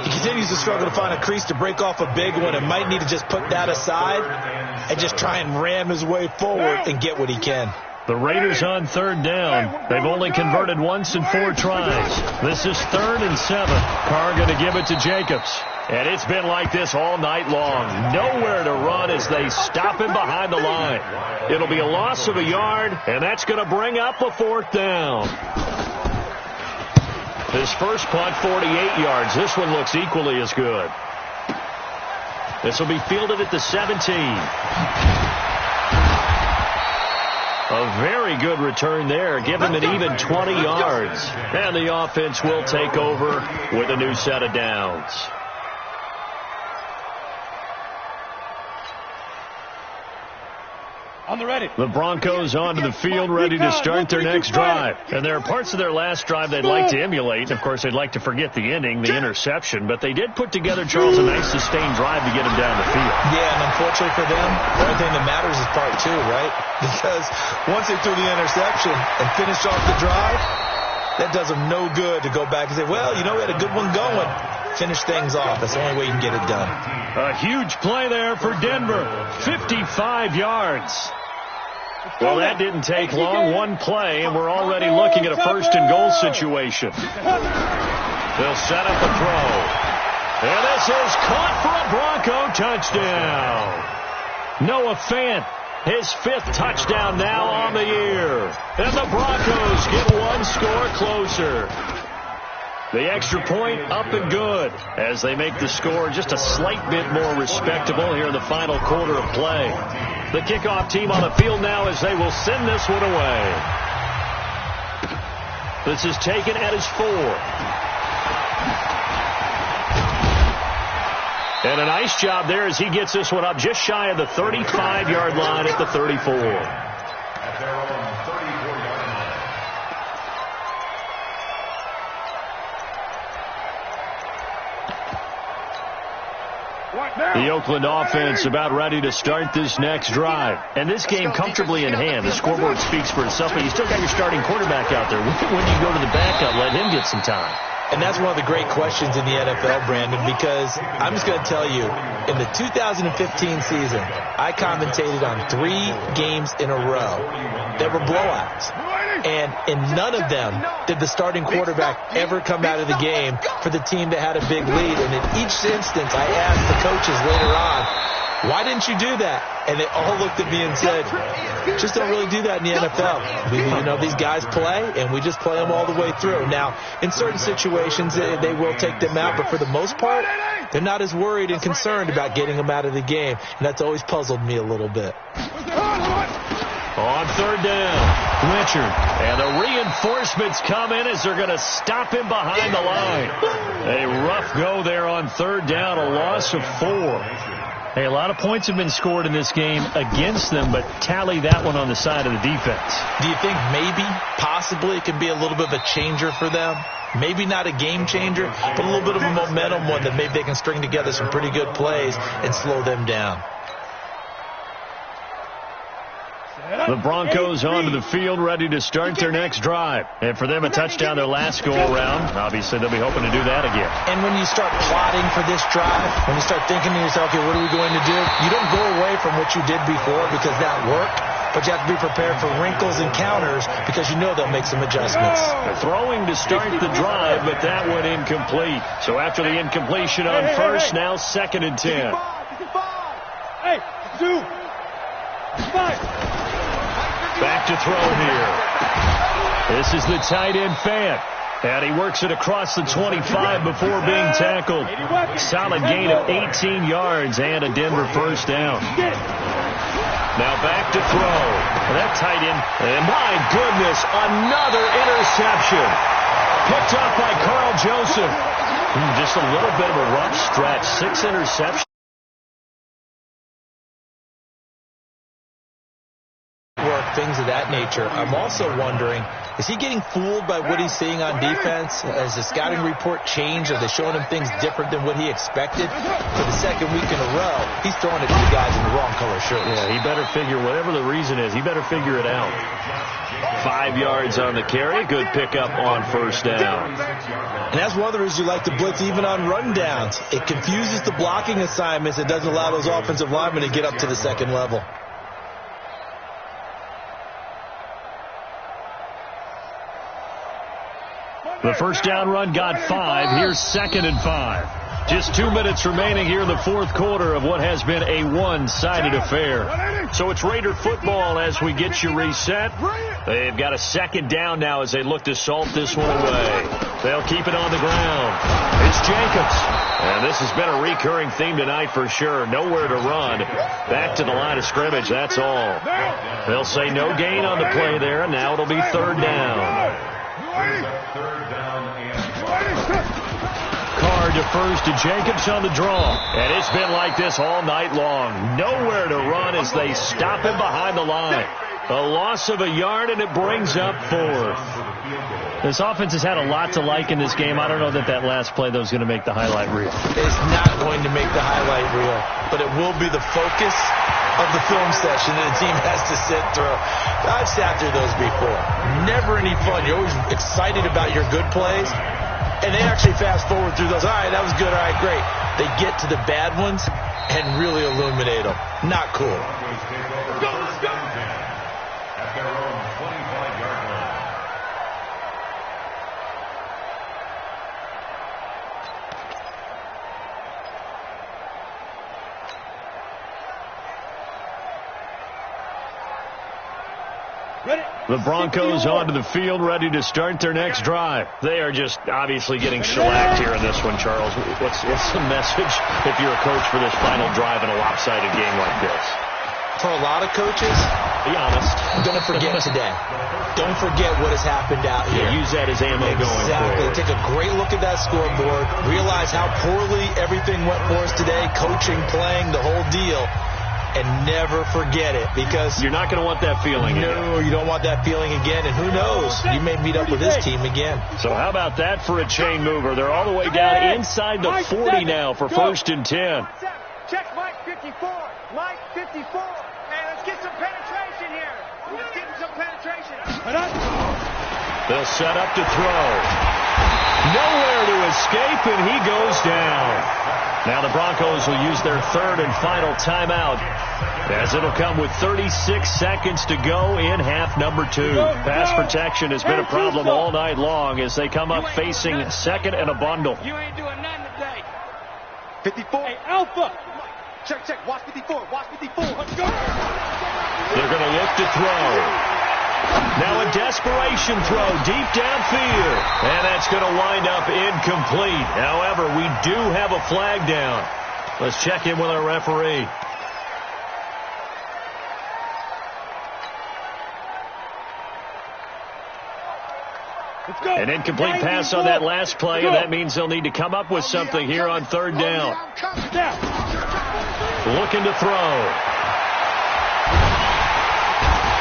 He continues to struggle to find a crease to break off a big one and might need to just put that aside and just try and ram his way forward and get what he can. The Raiders on 3rd down. They've only converted once in 4 tries. This is 3rd and 7. Carr going to give it to Jacobs. And it's been like this all night long. Nowhere to run as they stop him behind the line. It'll be a loss of a yard, and that's going to bring up a 4th down. His first punt, 48 yards. This one looks equally as good. This will be fielded at the 17. A very good return there. Give him an even 20 yards. And the offense will take over with a new set of downs. On the ready. The Broncos onto the field, ready to start their next drive. And there are parts of their last drive they'd like to emulate. Of course, they'd like to forget the ending, the interception. But they did put together, Charles, a nice sustained drive to get him down the field. Yeah, and unfortunately for them, the only thing that matters is part 2, right? Because once they threw the interception and finished off the drive, that does them no good to go back and say, well, you know, we had a good one going. Finish things off. That's the only way you can get it done. A huge play there for Denver. 55 yards. Well, that didn't take long. One play, and we're already looking at a 1st and goal situation. They'll set up the throw. And this is caught for a Bronco touchdown. Noah Fant, his 5th touchdown now on the year. And the Broncos get one score closer. The extra point up and good as they make the score just a slight bit more respectable here in the final quarter of play. The kickoff team on the field now as they will send this one away. This is taken at his 4. And a nice job there as he gets this one up just shy of the 35-yard line at the 34. At their own 34-yard line. The Oakland offense about ready to start this next drive. And this game comfortably in hand. The scoreboard speaks for itself, but you still got your starting quarterback out there. When you go to the backup, let him get some time. And that's one of the great questions in the NFL, Brandon, because I'm just going to tell you, in the 2015 season, I commentated on 3 games in a row that were blowouts. And in none of them did the starting quarterback ever come out of the game for the team that had a big lead. And in each instance, I asked the coaches later on, why didn't you do that? And they all looked at me and said, just don't really do that in the NFL. These guys play, and we just play them all the way through. Now, in certain situations, they will take them out, but for the most part, they're not as worried and concerned about getting them out of the game. And that's always puzzled me a little bit. On 3rd down, Richard. And the reinforcements come in as they're going to stop him behind the line. A rough go there on 3rd down, a loss of 4. Hey, a lot of points have been scored in this game against them, but tally that one on the side of the defense. Do you think maybe, possibly, it can be a little bit of a changer for them? Maybe not a game changer, but a little bit of a momentum one that maybe they can string together some pretty good plays and slow them down. The Broncos onto the field, ready to start their next drive. And for them, a touchdown their last go-around. Obviously, they'll be hoping to do that again. And when you start plotting for this drive, when you start thinking to yourself, okay, what are we going to do? You don't go away from what you did before because that worked, but you have to be prepared for wrinkles and counters because you know they'll make some adjustments. They're throwing to start the drive, but that one incomplete. So after the incompletion on first, now 2nd and 10. 8, 2, 5. Back to throw here. This is the tight end, Fant. And he works it across the 25 before being tackled. Solid gain of 18 yards and a Denver 1st down. Now back to throw. That tight end. And my goodness, another interception. Picked up by Carl Joseph. Just a little bit of a rough stretch. 6 interceptions. Things of that nature. I'm also wondering Is he getting fooled by what he's seeing on defense? Has the scouting report changed? Are they showing him things different than what he expected? For the second week in a row, he's throwing it to the guys in the wrong color shirts. Yeah, he better figure, whatever the reason is, he better figure it out. 5 yards on the carry. Good pickup on first down. And that's one of the reasons you like to blitz even on rundowns. It confuses the blocking assignments. It doesn't allow those offensive linemen to get up to the second level. The first down run got 5. Here's 2nd and 5. Just 2 minutes remaining here in the fourth quarter of what has been a one-sided affair. So it's Raider football as we get you reset. They've got a second down now as they look to salt this one away. They'll keep it on the ground. It's Jacobs. And this has been a recurring theme tonight for sure. Nowhere to run. Back to the line of scrimmage, that's all. They'll say no gain on the play there, and now it'll be third down. Carr defers to Jacobs on the draw. And it's been like this all night long. Nowhere to run as they stop him behind the line. A loss of a yard, and it brings up 4th. This offense has had a lot to like in this game. I don't know that last play, though, is going to make the highlight reel. It's not going to make the highlight reel, but it will be the focus of the film session that the team has to sit through. I've sat through those before. Never any fun. You're always excited about your good plays, and they actually fast forward through those. All right, that was good. All right, great. They get to the bad ones and really illuminate them. Not cool. Let's go. At their own 25-yard line. The Broncos onto the field, ready to start their next drive. They are just obviously getting shellacked here in this one, Charles. What's the message if you're a coach for this final drive in a lopsided game like this? For a lot of coaches, be honest. Don't forget today. Don't forget what has happened out here. Yeah, use that as ammo going forward. Exactly. Take a great look at that scoreboard. Realize how poorly everything went for us today. Coaching, playing, the whole deal. And never forget it, because you're not going to want that feeling again. No, you don't want that feeling again. And who knows? You may meet up with this team again. So how about that for a chain mover? They're all the way down inside the 40 now for 1st and 10. Check Mike 54. Mike 54. Hey, let's get some penetration here. Let's get some penetration. They'll set up to throw. Nowhere to escape, and he goes down. Now the Broncos will use their 3rd and final timeout, as it'll come with 36 seconds to go in half number 2. Pass protection has been a problem all night long as they come up facing 2nd and a bundle. You ain't doing nothing today. 54. Hey, Alpha. Check. Watch 54. Watch 54. Let's go. They're going to look to throw. Now a desperation throw deep downfield. And that's going to wind up incomplete. However, we do have a flag down. Let's check in with our referee. An incomplete pass on that last play, and that means they'll need to come up with something here on 3rd down. Looking to throw.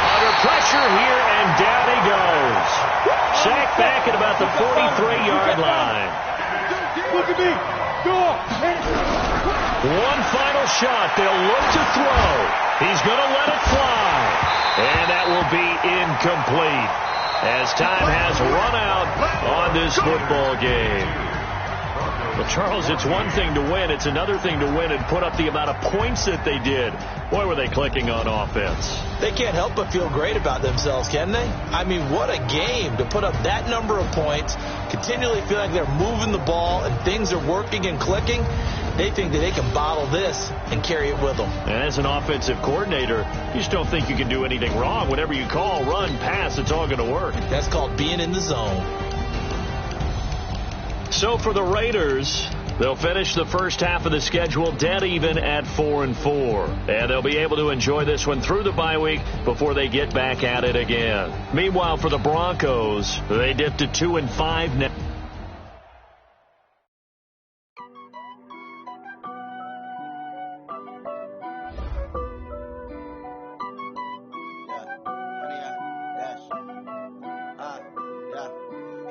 Under pressure here, and down he goes. Sacked back at about the 43-yard line. Look at me. Go. One final shot. They'll look to throw. He's going to let it fly. And that will be incomplete, as time has run out on this football game. Well, Charles, it's one thing to win. It's another thing to win and put up the amount of points that they did. Boy, were they clicking on offense. They can't help but feel great about themselves, can they? I mean, what a game to put up that number of points, continually feel like they're moving the ball and things are working and clicking. They think that they can bottle this and carry it with them. And as an offensive coordinator, you just don't think you can do anything wrong. Whatever you call, run, pass, it's all going to work. That's called being in the zone. So for the Raiders, they'll finish the first half of the schedule dead even at 4-4. And they'll be able to enjoy this one through the bye week before they get back at it again. Meanwhile, for the Broncos, they dipped to 2-5 now.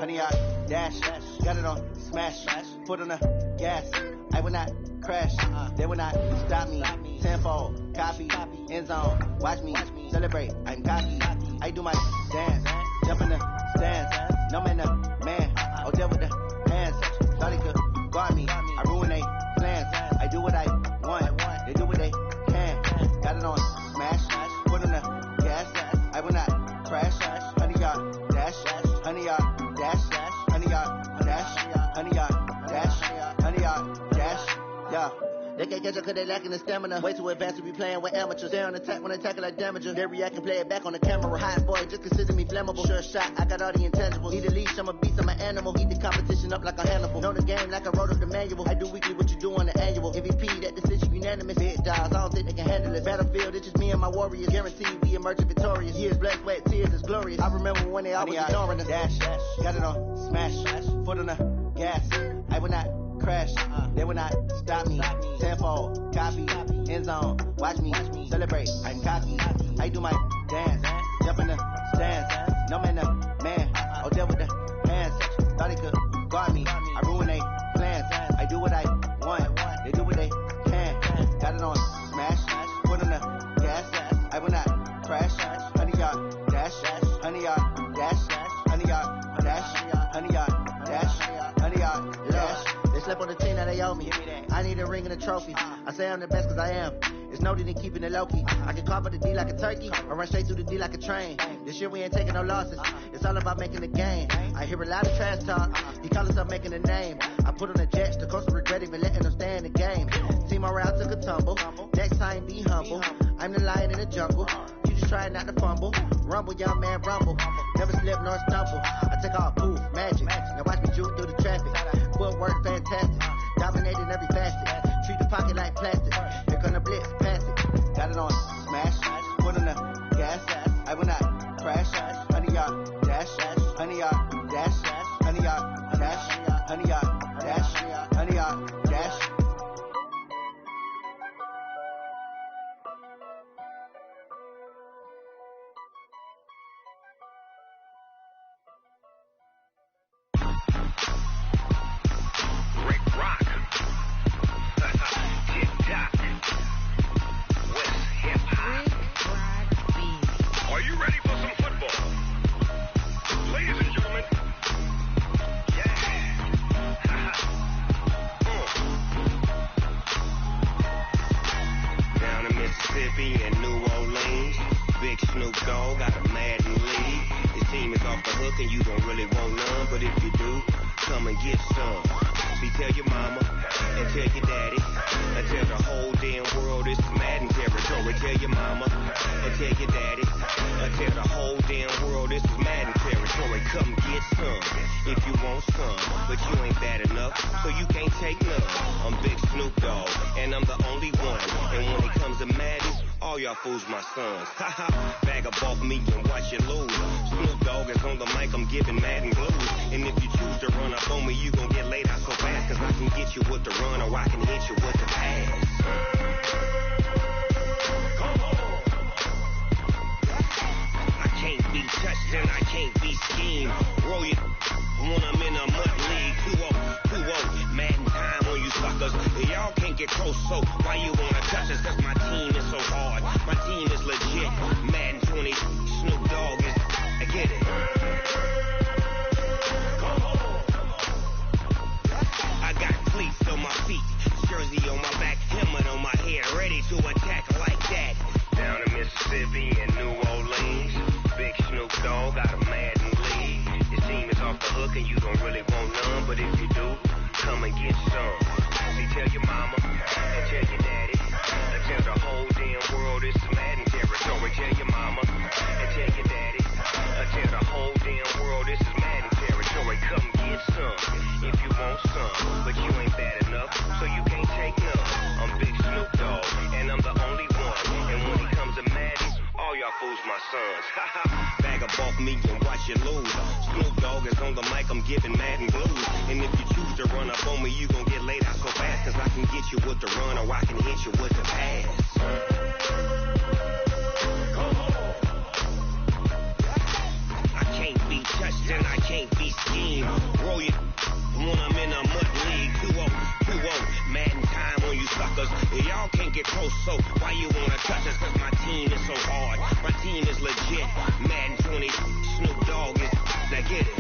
100-yard dash. Got it on smash. Foot on the gas. I will not crash. They will not stop me. Tenfold, copy, end zone. Watch me celebrate. I'm cocky. I do my dance. Jump in the stands. No man, the man. Oh, there with the hands. Thought he could guard me. I ruin they plans. I do what I want. They do what they can. Got it on smash. Foot on the gas. I will not crash. 100-yard dash. 100-yard dash. 100-yard dash. 100-yard dash. 100-yard dash. Yeah. They can't catch up cause they lacking the stamina. Way too advanced to be playing with amateurs. They on attack when they tackle like damages. They react and play it back on the camera. Hot boy, just consider me flammable. Sure shot, I got all the intangibles. Need a leash, I'm a beast, I'm an animal. Heat the competition up like a Hannibal. Know the game like I wrote up the manual. I do weekly what you do on the annual. MVP, that decision unanimous. Big dogs, I don't think they can handle it. Battlefield, it's just me and my warriors. Guaranteed we emerge victorious. Years, blood, sweat, tears, it's glorious. I remember when they always ignoring us. Dash, got it on smash. Foot on the gas. I will not crash. They will not stop me. Tenfold, copy, end zone. Watch me celebrate. I'm cocky. I do my dance. Jump in the stands. No man, the man. Oh, there with the hands. Thought he could guard me. I ruin they plans. I do what I want. They do what they can. Got it on smash. Foot on the gas. I will not crash. 100-yard dash. 100-yard dash. 100-yard dash. 100-yard dash. 100-yard dash. They slept on the team, now they owe me. I need a ring and a trophy. I say I'm the best cause I am. It's no need in keeping it low-key. I can carve up the D like a turkey or run straight through the D like a train. This year we ain't taking no losses. It's all about making the game. I hear a lot of trash talk. He call himself making a name. I put on the Jets. The coach will regret even letting them stay in the game. Team morale took a tumble. Next time be humble. I'm the lion in the jungle. You just try not to fumble. Rumble, young man, rumble. Never slip nor stumble. I take all poof, magic. Now watch me juke through the traffic. Footwork fantastic. Dominating every facet. Treat the pocket like plastic. Here come the blitz, pass it. Got it on smash. Foot on the gas. I will not crash. 100-yard dash. 100-yard dash. 100-yard dash. 100-yard dash. 100-yard dash. Fools my sons. Bag up off me and watch you lose. Snoop Dogg is on the mic, I'm giving Madden blues. And if you choose to run up on me, you gon' get laid out so fast. Cause I can get you with the run or I can hit you with the pass. Come on. I can't be touched and I can't be schemed. Roll you when I'm in a mud league. 2-0, Madden time on you suckers. Y'all can't get close, so why you wanna touch us? Cause my team is so hard. My team is legit. Madden 20, Snoop Dogg is. I get it. Come on. I got cleats on my feet, jersey on my back, helmet on my head, ready to attack like that. Down in Mississippi and New Orleans, Big Snoop Dogg got a Madden league. Your team is off the hook and you don't really want none, but if you do, come and get some. See, tell your mama and tell your daddy. Tell the whole damn world this is Madden territory. Tell your mama and tell your daddy. Tell the whole damn world this is Madden territory. Come get some if you want some, but you ain't bad enough, so you can't take none. I'm Big Snoop Dogg, and I'm the only one. And when it comes to Madden, all y'all fools my sons. Bag up off me and watch you lose. Snoop Dogg is on the mic, I'm giving Madden blues. And if you choose to run up on me, you gon' get laid out so fast. Cause I can get you with the run or I can hit you with the pass. Come on. I can't be touched and I can't be schemed. y'all can't get close, so why you wanna touch us? Cause my team is so hard. My team is legit. Madden 20, Snoop Dogg is, now get it.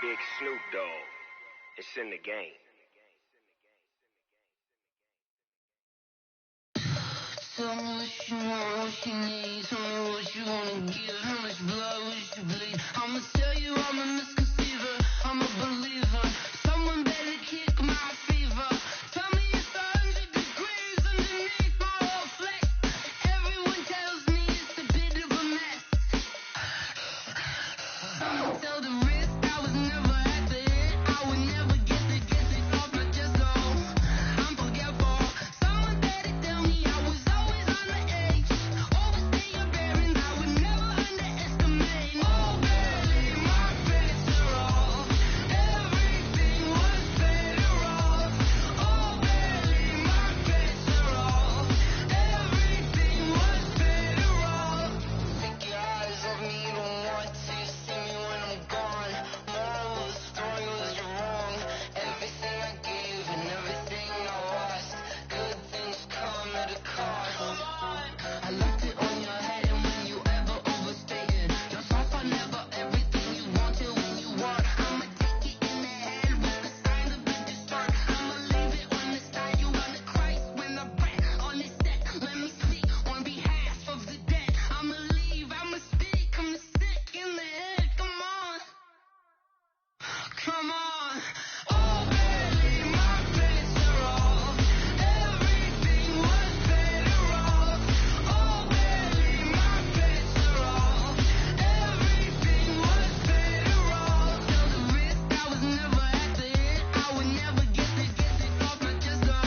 Big Snoop Dogg. It's in the game. Tell me what you want, what you need. Tell me what you wanna give. How much blood would you bleed? I'ma tell you I'm a misconceiver. I'm a believer. Someone better kick my fever. Tell me it's 100 degrees underneath my whole flesh. Everyone tells me it's a bit of a mess. Someone tell the risk I was never at the hit. I would never get it off my chest. Oh, I'm forgetful. Someone better tell me I was always on the edge. Overstay your bearings, I would never underestimate. Oh, barely my bets are off. Everything was better off. Oh, barely my bets are off. Everything was better off. Take your eyes off me, you don't want to see me when I'm gone. Moral of the story was you're wrong. Everything I gave and everything I lost. Good things come at a cost. I left it on your head, and when you ever overstated yourself, I never everything you wanted when you want. I'ma take it in the head with the sign of the distort. I'ma leave it on the side. You on the Christ when I breath on this set. Let me speak on behalf of the dead. I'ma leave, I'ma speak. I'm sick in the head. Come on. Come on. Oh, barely my bets are off. Everything was better off. Oh, barely my bets are off. Everything was better off. Tell the risk I was never at the hit. I would never get it off my chest. Oh,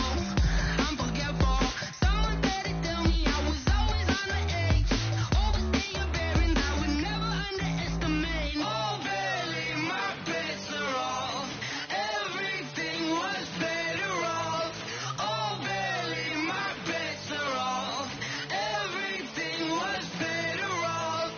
I'm forgetful. Someone better tell me I was always on the edge. Overstay your bearings, I would never underestimate. Oh, barely my bets are off. Everything was better off. Oh, barely my bets are off. Everything was better off.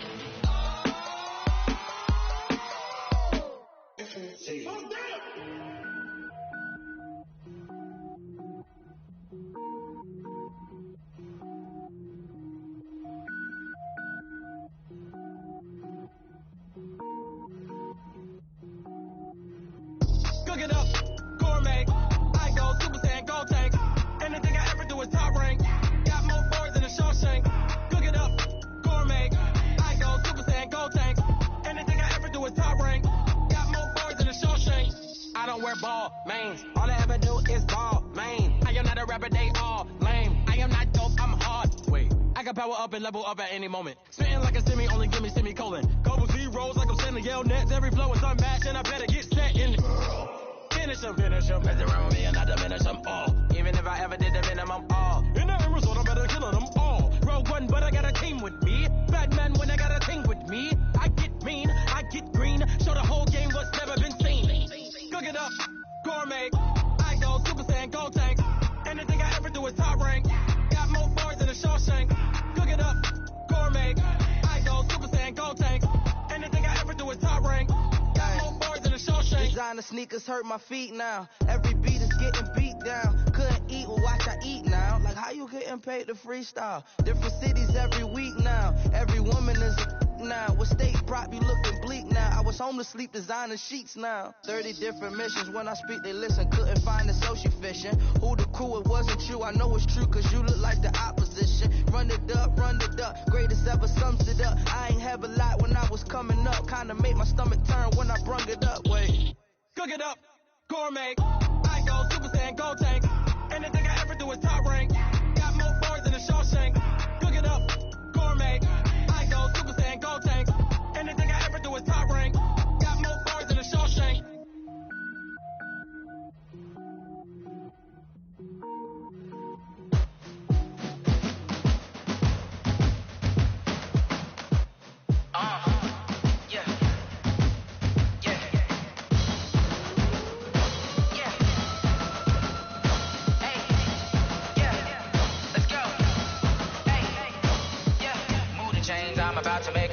Cook it up, gourmet. I go Super Saiyan, go tank. Anything I ever do is top rank. Got more boards than a Shawshank. Cook it up, gourmet. I go Super Saiyan, go tank. Anything I ever do is top rank. Got more boards than a Shawshank. I don't wear ball mains. All I ever do is ball main. I am not a rapper, they all lame. I am not dope, I'm hard. Wait, I can power up and level up at any moment. Spitting like a semi, only give me semicolon. Couple zeros like I'm sending yell nets. Every flow is unmatched and I better get set in. Finish them. Mess around with me and I diminish them all. Even if I ever did the minimum all. In the end result, I'm better killing them all. Rogue one, but I got a team with me. Bad man when I got a team with me. I get mean, I get green. Show the whole game what's never been seen. Cook it up, gourmet. I go Super Saiyan, go tank. Anything I ever do is top rank. Got more boards than a Shawshank. Cook it up, gourmet. I go Super Saiyan, go tank. Anything I ever do is top rank. Got more boards than a Shawshank. Designer sneakers hurt my feet now. Every beat is getting beat down. Couldn't eat, well watch I eat now. Like how you getting paid to freestyle? Different cities every week now. Every woman is a now. What state prop you looking bleak now? I was home to sleep designing sheets now. 30 different missions. When I speak they listen. Couldn't find the social fishing. Who the crew? It wasn't you. I know it's true cause you look like the opposition. Run it up. Greatest ever sums it up. I ain't have a lot when I was coming up. Kinda made my stomach turn when I brung it up. Wait. Cook it up, gourmet. I go Super Saiyan, go tank. Anything I ever do is top rank. Got more boards than a Shawshank. Cook it up, gourmet. I go Super Saiyan, go tank. Anything I ever do is top rank. Got more boards than a Shawshank.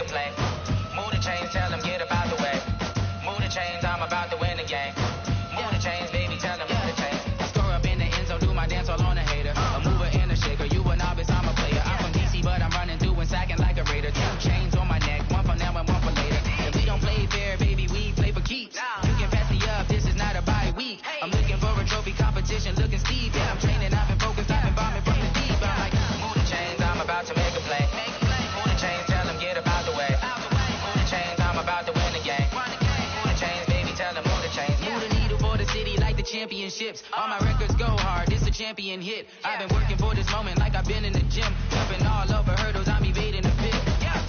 a play. Move the chains, tell them get up out the way. Move the chains, I'm about to win the game. Move the chains, baby, tell them move the chains. I score up in the end zone, do my dance all on a hater. A mover and a shaker, you a novice, I'm a player. I'm from DC, but I'm running through and sacking like a raider. 2 chains on my neck, one for now and one for later. If we don't play fair, baby, we play for keeps. You can pass me up, this is not a bye week. I'm looking for a trophy competition, looking steep. Yeah, I'm training, I've been focused, I've been bombing from the deep. I'm like, move the chains, I'm about to make a play. Move the chains, tell them get up out the way. Move the chains, I'm about to win the game. Move the chains, baby, tell them move the chains. Move the needle for the city like the championships. All my records go hard, this a champion hit. I've been working for this moment like I've been in the gym. Jumping all over hurdles, I'm evading the pit.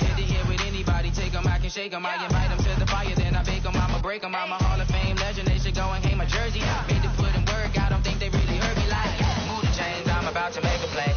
Hit the hit with anybody, take them, I can shake them. I invite them to the fire, then I bake them, I'ma break them. I'm a Hall of Fame legend, they should go and hang my jersey. Made to put in work, I don't think they really heard me like. Move the chains, I'm about to make a play.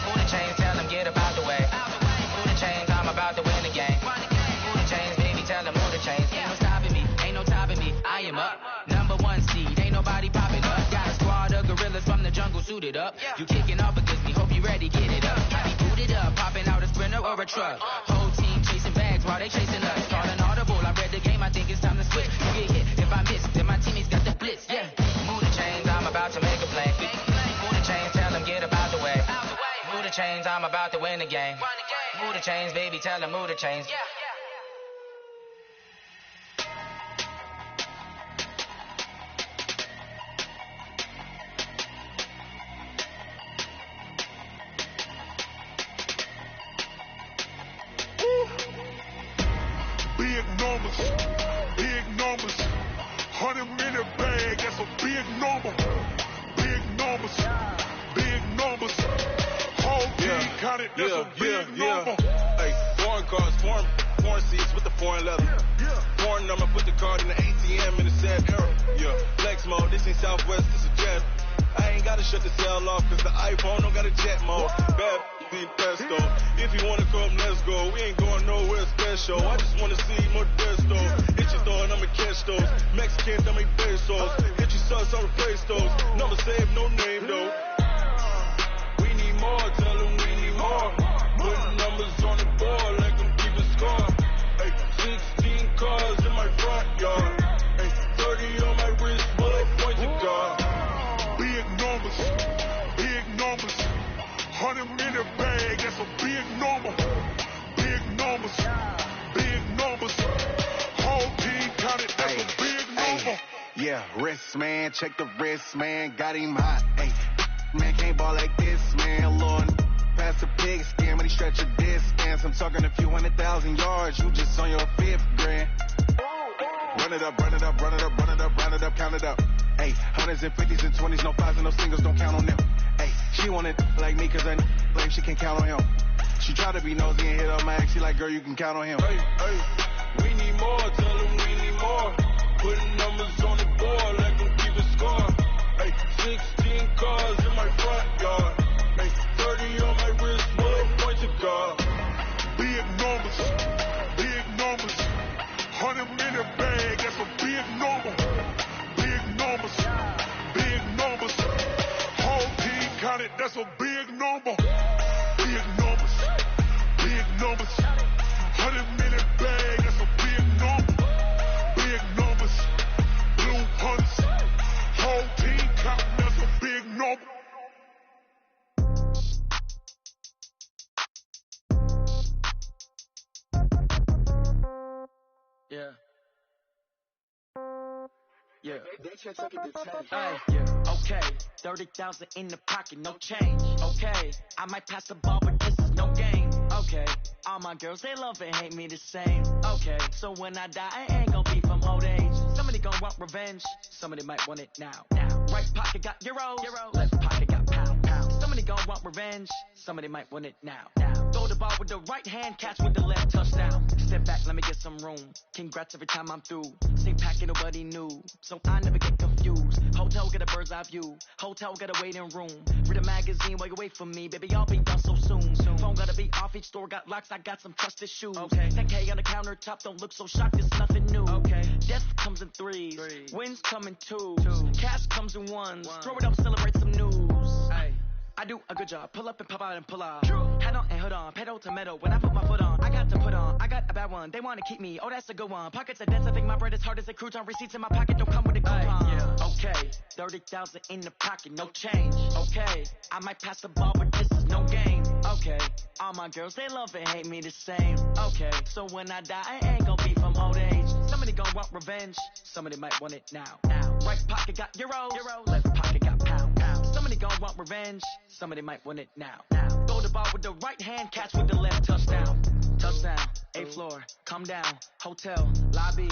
Move the chains, tell them get up out the way. Move the chains, I'm about to win the game. Move the chains, baby, tell them move the chains. Ain't no stopping me, ain't no topping me, I am up. Number 1 seed, ain't nobody popping up. Got a squad of gorillas from the jungle suited up. You kicking off against me, hope you ready, get it up. I be booted up, popping out a sprinter or a truck. Whole team chasing bags while they chasing us. Call an audible, I read the game, I think it's time to switch. You get hit, if I miss, then my teammates got the blitz, yeah. Move the chains, I'm about to make a play. Move the chains, tell them get up out the way. Move the chains, I'm about to win the game. Move the chains, baby, tell them move the chains. Big numbers, big numbers. 100-minute bag, that's a big number. Big numbers, big numbers. Whole team counted, that's a big number. Hey, foreign cars, foreign seats with the foreign leather. Foreign number, put the card in the ATM in the sad era. Yeah, flex mode, this ain't Southwest, this is jet. I ain't gotta shut the cell off, cause the iPhone don't got a jet mode. Bad be pesto. If you wanna come, let's go. We ain't going nowhere special. I just wanna see more desto. Hit your throwing, I'ma catch those. Mexicans, I make pesos. Hit your sus, I'll replace those. Number save, no name though. We need more, tell them we need more. Putting numbers on the board like I'm keeping score. Hey, 16 cars in my front yard. Hey, 30 on my wrist, bullet point to guard. Big numbers, big numbers. 100-minute bag, that's a big number. Big numbers, big numbers. Whole team counted, that's a big number. Yeah, wrist man, check the wrist man, got him hot. Hey, man can't ball like this, man. Lord, pass the pig skin when he stretch a distance. I'm talking a few 100,000 yards, you just on your 5th grand. Run it up, run it up, run it up, run it up, run it up, count it up. Hey, 100s and 50s and 20s, no 5s and no singles, don't count on them. Hey, she wanted like me cause I like she can count on him. She tried to be nosy and hit up my ex, she like, girl, you can count on him. Hey, we need more, tell them we need more. Putting numbers on the board like I'm keeping score. Hey, 16 cars in my front yard. Hey, 30 on my wrist, bullet point to guard. Big numbers, big numbers. 100-minute bag, that's a big number. Big numbers, big numbers. Whole team counted, that's a big number. Big numbers, big numbers. 100-minute bag, that's a big number. Big numbers, blue hunts. Whole team counting, that's a big number. Yeah. Yeah. Okay. 30,000 in the pocket, no change. Okay. I might pass the ball, but this is no game. Okay. All my girls, they love and hate me the same. Okay. So when I die, I ain't gonna be from old age. Somebody gonna want revenge. Somebody might want it now. Right pocket got euros. Left pocket got pound. Somebody gonna want revenge. Somebody might want it now. Throw the ball with the right hand, catch with the left, touchdown. Step back, let me get some room. Congrats every time I'm through. Same packet, nobody knew, so I never get confused. Hotel get a bird's eye view. Hotel got a waiting room. Read a magazine while you wait for me, baby. I'll be done so soon. Phone gotta be off. Each store got locks. I got some trusted shoes. Okay. 10K on the countertop. Don't look so shocked. It's nothing new. Okay. Death comes in threes. Wins come in twos. Cash comes in ones. Throw it up, celebrate some news. Ay. I do a good job. Pull up and pop out and pull out. Head on and hood on, pedal to metal. When I put my foot on, I got to put on. I got a bad one, they wanna keep me. Oh, that's a good one. Pockets are dense, I think my bread is hard as a crouton. Receipts in my pocket don't come with a coupon. Yeah. Okay, 30,000 in the pocket, no change. Okay, I might pass the ball, but this is no game. Okay, all my girls, they love and hate me the same. Okay, so when I die, I ain't gonna be from old age. Somebody gon' want revenge, somebody might want it now. Right pocket got euros, left pocket got pound. Somebody gon' want revenge, somebody might want it now. Throw the ball with the right hand, catch with the left, touchdown. Touchdown, 8th floor, come down, hotel, lobby.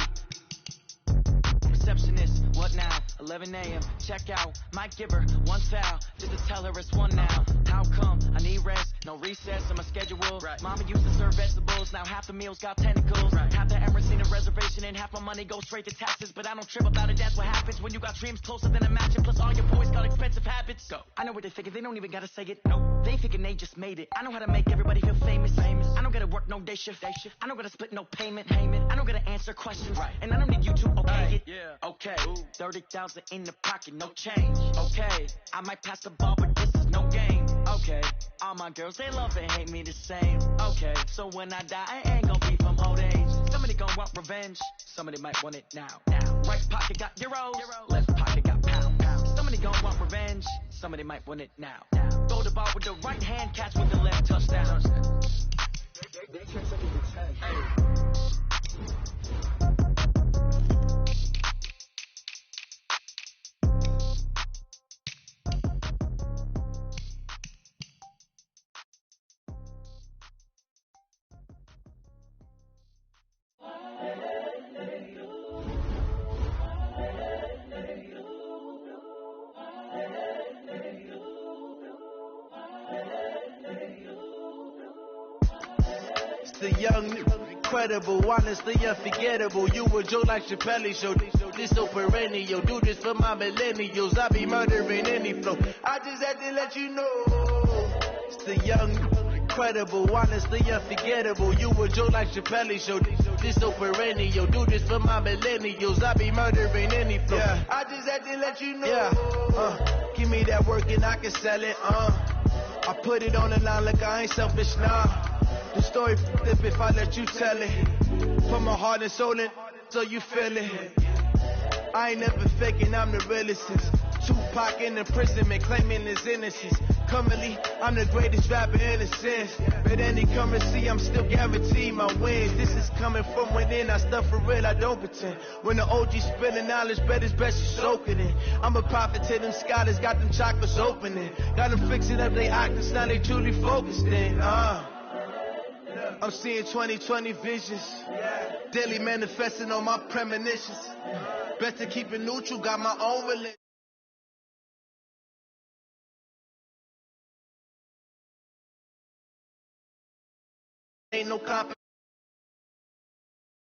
Receptionist, what now? 11 a.m. Check out. Might give her one foul just to tell her it's one now. How come? I need rest. No recess on my schedule. Right. Mama used to serve vegetables. Now half the meals got tentacles. Right. Half the Emirates need a reservation and half my money goes straight to taxes. But I don't trip about it. That's what happens when you got dreams closer than a match. Plus all your boys got expensive habits. Go. I know what they thinking. They don't even gotta say it. Nope. They thinking they just made it. I know how to make everybody feel famous. I don't gotta work no day shift. I don't gotta split no payment. I don't gotta answer questions. Right. And I don't need you to okay it. Yeah. Okay. 30,000 in the pocket, no change. Okay, I might pass the ball, but this is no game. Okay, all my girls, they love and hate me the same. Okay, so when I die, I ain't gonna be from old age. Somebody gon' want revenge, somebody might want it now. Right pocket got euros, left pocket got pound. Somebody gon' want revenge, somebody might want it now. Throw the ball with the right hand, catch with the left, touchdown. They can't take it to 10. Hey. The young, incredible, honestly unforgettable. You a Joe like Chappelle show. This so perennial. Do this for my millennials. I be murdering any flow. I just had to let you know. It's the young, incredible, honestly unforgettable. You a Joe like Chappelle show. This so perennial. Do this for my millennials. I be murdering any flow. Yeah. I just had to let you know. Yeah. Give me that work and I can sell it. I put it on the line like I ain't selfish, nah. The story flip if I let you tell it. Put my heart and soul in so you feel it. I ain't never faking, I'm the realest. Tupac in imprisonment, claiming his innocence. Currently, I'm the greatest rapper in a sense. But any currency, I'm still guaranteed my wins. This is coming from within, I stuff for real, I don't pretend. When the OG spilling knowledge, bet it's best you soak it in. I'm a prophet to them scholars, got them chakras opening. Got them fixing up they octaves, now they truly focused in. I'm seeing 2020 visions. Daily manifesting on my premonitions. Best to keep it neutral, got my own religion. Ain't no competition.